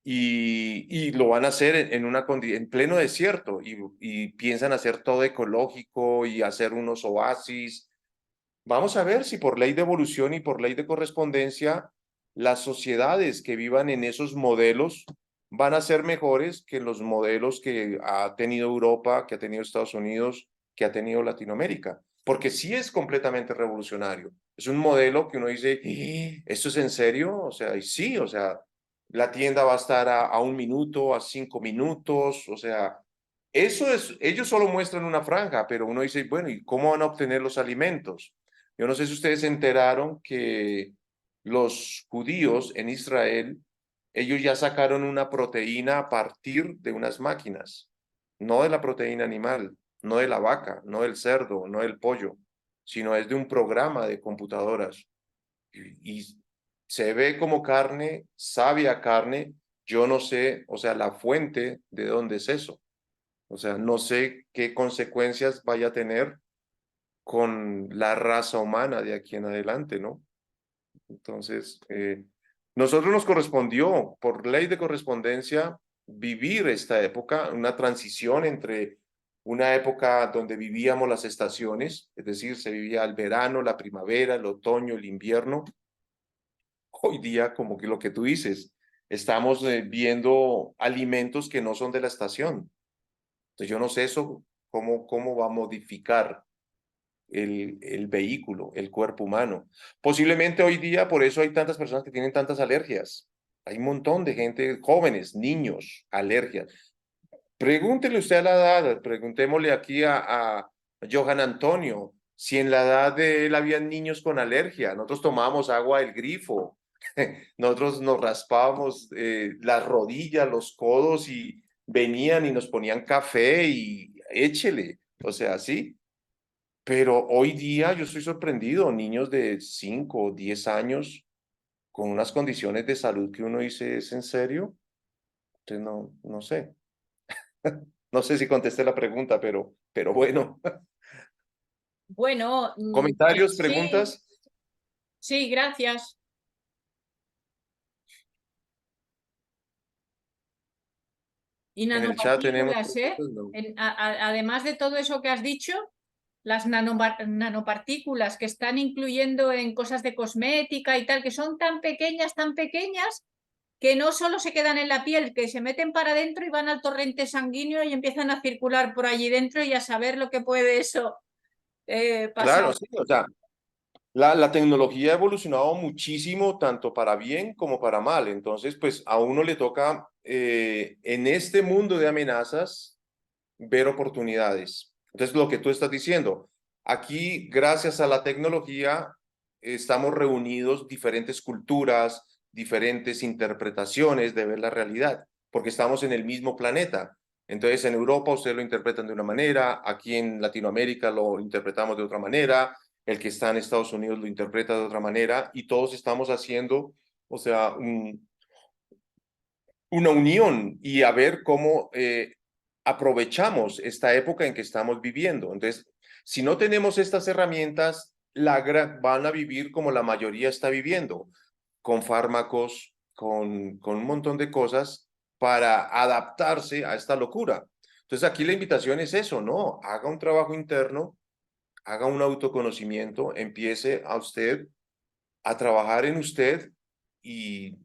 y lo van a hacer en pleno desierto y piensan hacer todo ecológico y hacer unos oasis. Vamos a ver si por ley de evolución y por ley de correspondencia, las sociedades que vivan en esos modelos van a ser mejores que los modelos que ha tenido Europa, que ha tenido Estados Unidos, que ha tenido Latinoamérica. Porque sí es completamente revolucionario. Es un modelo que uno dice, ¿esto es en serio? O sea, y sí, o sea, la tienda va a estar a 1 minuto, a 5 minutos, o sea, eso es, ellos solo muestran una franja, pero uno dice, bueno, ¿y cómo van a obtener los alimentos? Yo no sé si ustedes se enteraron que los judíos en Israel, ellos ya sacaron una proteína a partir de unas máquinas, no de la proteína animal, no de la vaca, no del cerdo, no del pollo, sino es de un programa de computadoras. Y se ve como carne, sabe a carne, yo no sé, o sea, la fuente de dónde es eso. O sea, no sé qué consecuencias vaya a tener con la raza humana de aquí en adelante, ¿no? Entonces, nosotros nos correspondió, por ley de correspondencia, vivir esta época, una transición entre una época donde vivíamos las estaciones, es decir, se vivía el verano, la primavera, el otoño, el invierno. Hoy día, como que lo que tú dices, estamos viendo alimentos que no son de la estación. Entonces, yo no sé eso, cómo va a modificar el vehículo, el cuerpo humano. Posiblemente hoy día, por eso hay tantas personas que tienen tantas alergias. Hay un montón de gente, jóvenes, niños, alergias. Pregúntele usted a la edad, preguntémosle aquí a Johan Antonio, si en la edad de él había niños con alergia. Nosotros tomábamos agua del grifo, nosotros nos raspábamos las rodillas, los codos y venían y nos ponían café y échele, o sea, sí. Pero hoy día yo estoy sorprendido, niños de 5 o 10 años con unas condiciones de salud que uno dice, ¿es en serio? Entonces no sé. No sé si contesté la pregunta, pero bueno. Bueno, ¿Comentarios, sí, preguntas? sí, gracias. Y En el chat tenemos nanopartículas, ¿eh? preguntas, no. Además de todo eso que has dicho, las nanopartículas que están incluyendo en cosas de cosmética y tal, que son tan pequeñas, que no solo se quedan en la piel, que se meten para adentro y van al torrente sanguíneo y empiezan a circular por allí dentro y a saber lo que puede eso pasar. Claro, sí, o sea, la tecnología ha evolucionado muchísimo, tanto para bien como para mal. Entonces, pues a uno le toca, en este mundo de amenazas, ver oportunidades. Entonces, lo que tú estás diciendo, aquí, gracias a la tecnología, estamos reunidos diferentes culturas, diferentes interpretaciones de ver la realidad, porque estamos en el mismo planeta. Entonces, en Europa ustedes lo interpretan de una manera, aquí en Latinoamérica lo interpretamos de otra manera, el que está en Estados Unidos lo interpreta de otra manera, y todos estamos haciendo, o sea, una unión y a ver cómo aprovechamos esta época en que estamos viviendo. Entonces, si no tenemos estas herramientas, van a vivir como la mayoría está viviendo, con fármacos, con un montón de cosas para adaptarse a esta locura. Entonces, aquí la invitación es eso, ¿no? Haga un trabajo interno, haga un autoconocimiento, empiece a usted a trabajar en usted y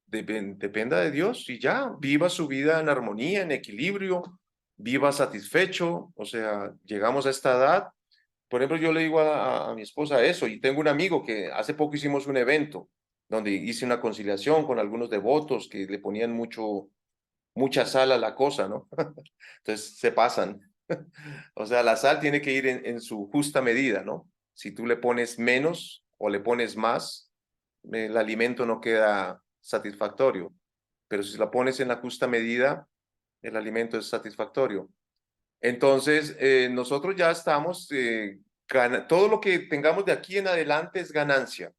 dependa de Dios y ya, viva su vida en armonía, en equilibrio, viva satisfecho, o sea, llegamos a esta edad. Por ejemplo, yo le digo a mi esposa eso y tengo un amigo que hace poco hicimos un evento donde hice una conciliación con algunos devotos que le ponían mucha sal a la cosa, ¿no? Entonces se pasan. O sea, la sal tiene que ir en su justa medida, ¿no? Si tú le pones menos o le pones más, el alimento no queda satisfactorio. Pero si la pones en la justa medida, el alimento es satisfactorio. Entonces, nosotros ya estamos, todo lo que tengamos de aquí en adelante es ganancia.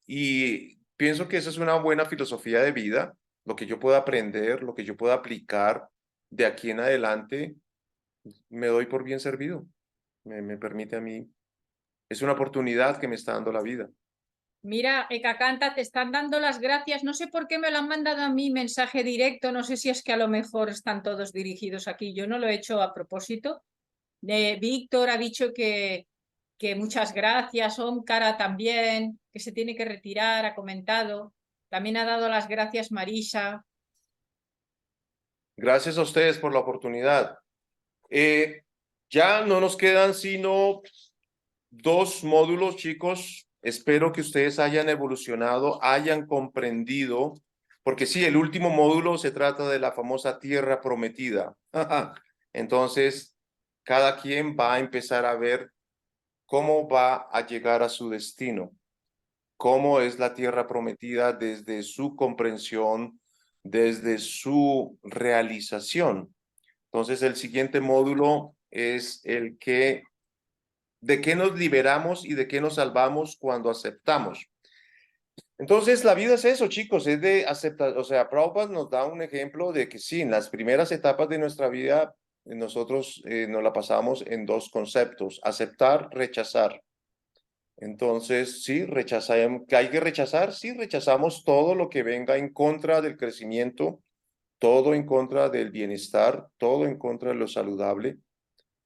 Y pienso que esa es una buena filosofía de vida, lo que yo pueda aprender, lo que yo pueda aplicar de aquí en adelante, me doy por bien servido. Me permite a mí, es una oportunidad que me está dando la vida. Mira, Canta, te están dando las gracias. No sé por qué me lo han mandado a mí mensaje directo. No sé si es que a lo mejor están todos dirigidos aquí. Yo no lo he hecho a propósito. Víctor ha dicho que muchas gracias. Omkara también, que se tiene que retirar, ha comentado. También ha dado las gracias Marisa. Gracias a ustedes por la oportunidad. Ya no nos quedan sino 2 módulos, chicos. Espero que ustedes hayan evolucionado, hayan comprendido, porque sí, el último módulo se trata de la famosa tierra prometida. Entonces, cada quien va a empezar a ver cómo va a llegar a su destino, cómo es la tierra prometida desde su comprensión, desde su realización. Entonces, el siguiente módulo es el que de qué nos liberamos y de qué nos salvamos cuando aceptamos. Entonces, la vida es eso, chicos, es de aceptar. O sea, Prabhupada nos da un ejemplo de que sí, en las primeras etapas de nuestra vida, nosotros nos la pasamos en 2 conceptos, aceptar, rechazar. Entonces, sí, rechazamos, ¿que hay que rechazar? Sí, rechazamos todo lo que venga en contra del crecimiento, todo en contra del bienestar, todo en contra de lo saludable.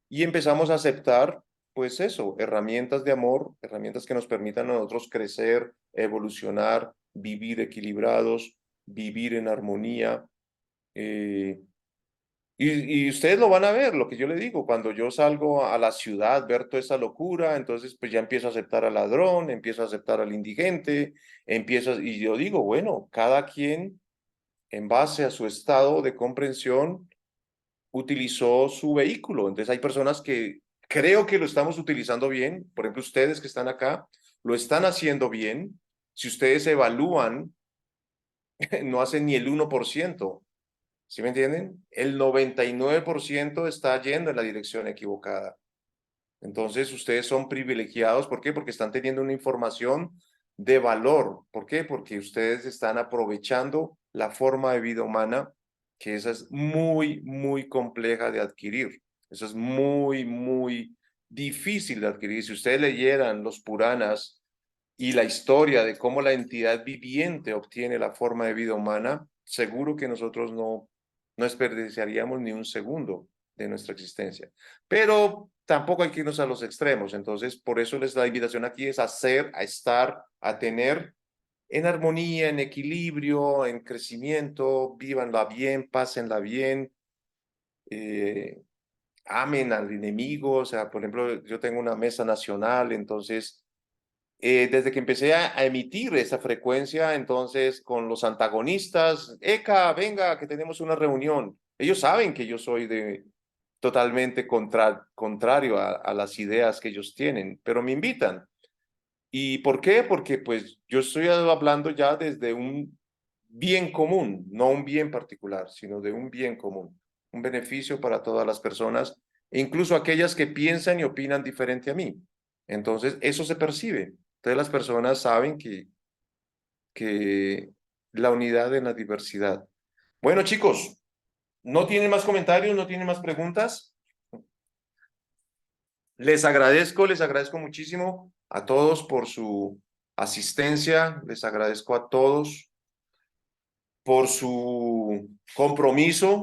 Y empezamos a aceptar, pues eso, herramientas de amor, herramientas que nos permitan a nosotros crecer, evolucionar, vivir equilibrados, vivir en armonía. Y ustedes lo van a ver, lo que yo le digo, cuando yo salgo a la ciudad, ver toda esa locura, entonces pues ya empiezo a aceptar al ladrón, empiezo a aceptar al indigente, y yo digo, bueno, cada quien en base a su estado de comprensión utilizó su vehículo. Entonces hay personas que creo que lo estamos utilizando bien. Por ejemplo, ustedes que están acá, lo están haciendo bien. Si ustedes evalúan, no hacen ni el 1%. ¿Sí me entienden? El 99% está yendo en la dirección equivocada. Entonces, ustedes son privilegiados. ¿Por qué? Porque están teniendo una información de valor. ¿Por qué? Porque ustedes están aprovechando la forma de vida humana, que esa es muy, muy compleja de adquirir. Eso es muy, muy difícil de adquirir. Si ustedes leyeran los Puranas y la historia de cómo la entidad viviente obtiene la forma de vida humana, seguro que nosotros no desperdiciaríamos ni un segundo de nuestra existencia. Pero tampoco hay que irnos a los extremos. Entonces, por eso la invitación aquí es a ser, a estar, a tener en armonía, en equilibrio, en crecimiento, vívanla bien, pásenla bien, amen al enemigo. O sea, por ejemplo, yo tengo una mesa nacional, entonces desde que empecé a emitir esa frecuencia, entonces con los antagonistas, Eka, venga, que tenemos una reunión. Ellos saben que yo soy totalmente contrario a las ideas que ellos tienen, pero me invitan. ¿Y por qué? Porque pues yo estoy hablando ya desde un bien común, no un bien particular, sino de un bien común, un beneficio para todas las personas, incluso aquellas que piensan y opinan diferente a mí. Entonces, eso se percibe. Entonces, las personas saben que la unidad en la diversidad. Bueno, chicos, ¿no tienen más comentarios? ¿No tienen más preguntas? Les agradezco muchísimo a todos por su asistencia, les agradezco a todos por su compromiso.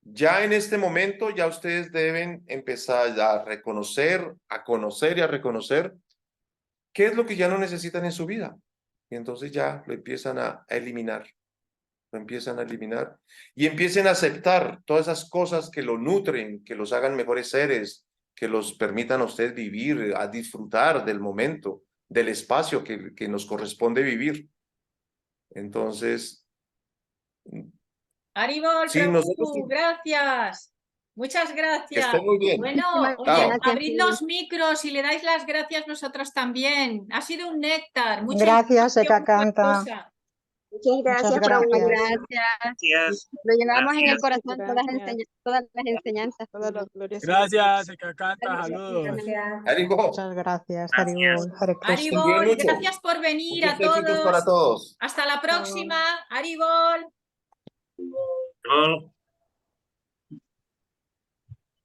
Ya en este momento, ya ustedes deben empezar a reconocer, a conocer y a reconocer qué es lo que ya no necesitan en su vida. Y entonces ya lo empiezan a eliminar, lo empiezan a eliminar y empiecen a aceptar todas esas cosas que lo nutren, que los hagan mejores seres, que los permitan a ustedes vivir, a disfrutar del momento, del espacio que nos corresponde vivir. Entonces, Haribol, sí, nosotros Prabhu, gracias. Muchas Que gracias. estén muy bien. Bueno, Muchísimas oye, gracias, abrid sí. los micros y le dais las gracias nosotros también. Ha sido un néctar. Mucha Gracias, información Eka Canta. valiosa. Muchas gracias por gracias. gracias. Gracias. Lo llevamos en el Gracias. corazón, Gracias. todas las enseñanzas. Toda la gloria sea Gracias, Eka Canta, saludos. Haribo, Muchas gracias, Haribol, Hare Krishna. estén bien Aribol, mucho. gracias por venir Muchos a éxitos para todos. todos. Hasta la próxima. Aribol. Chao.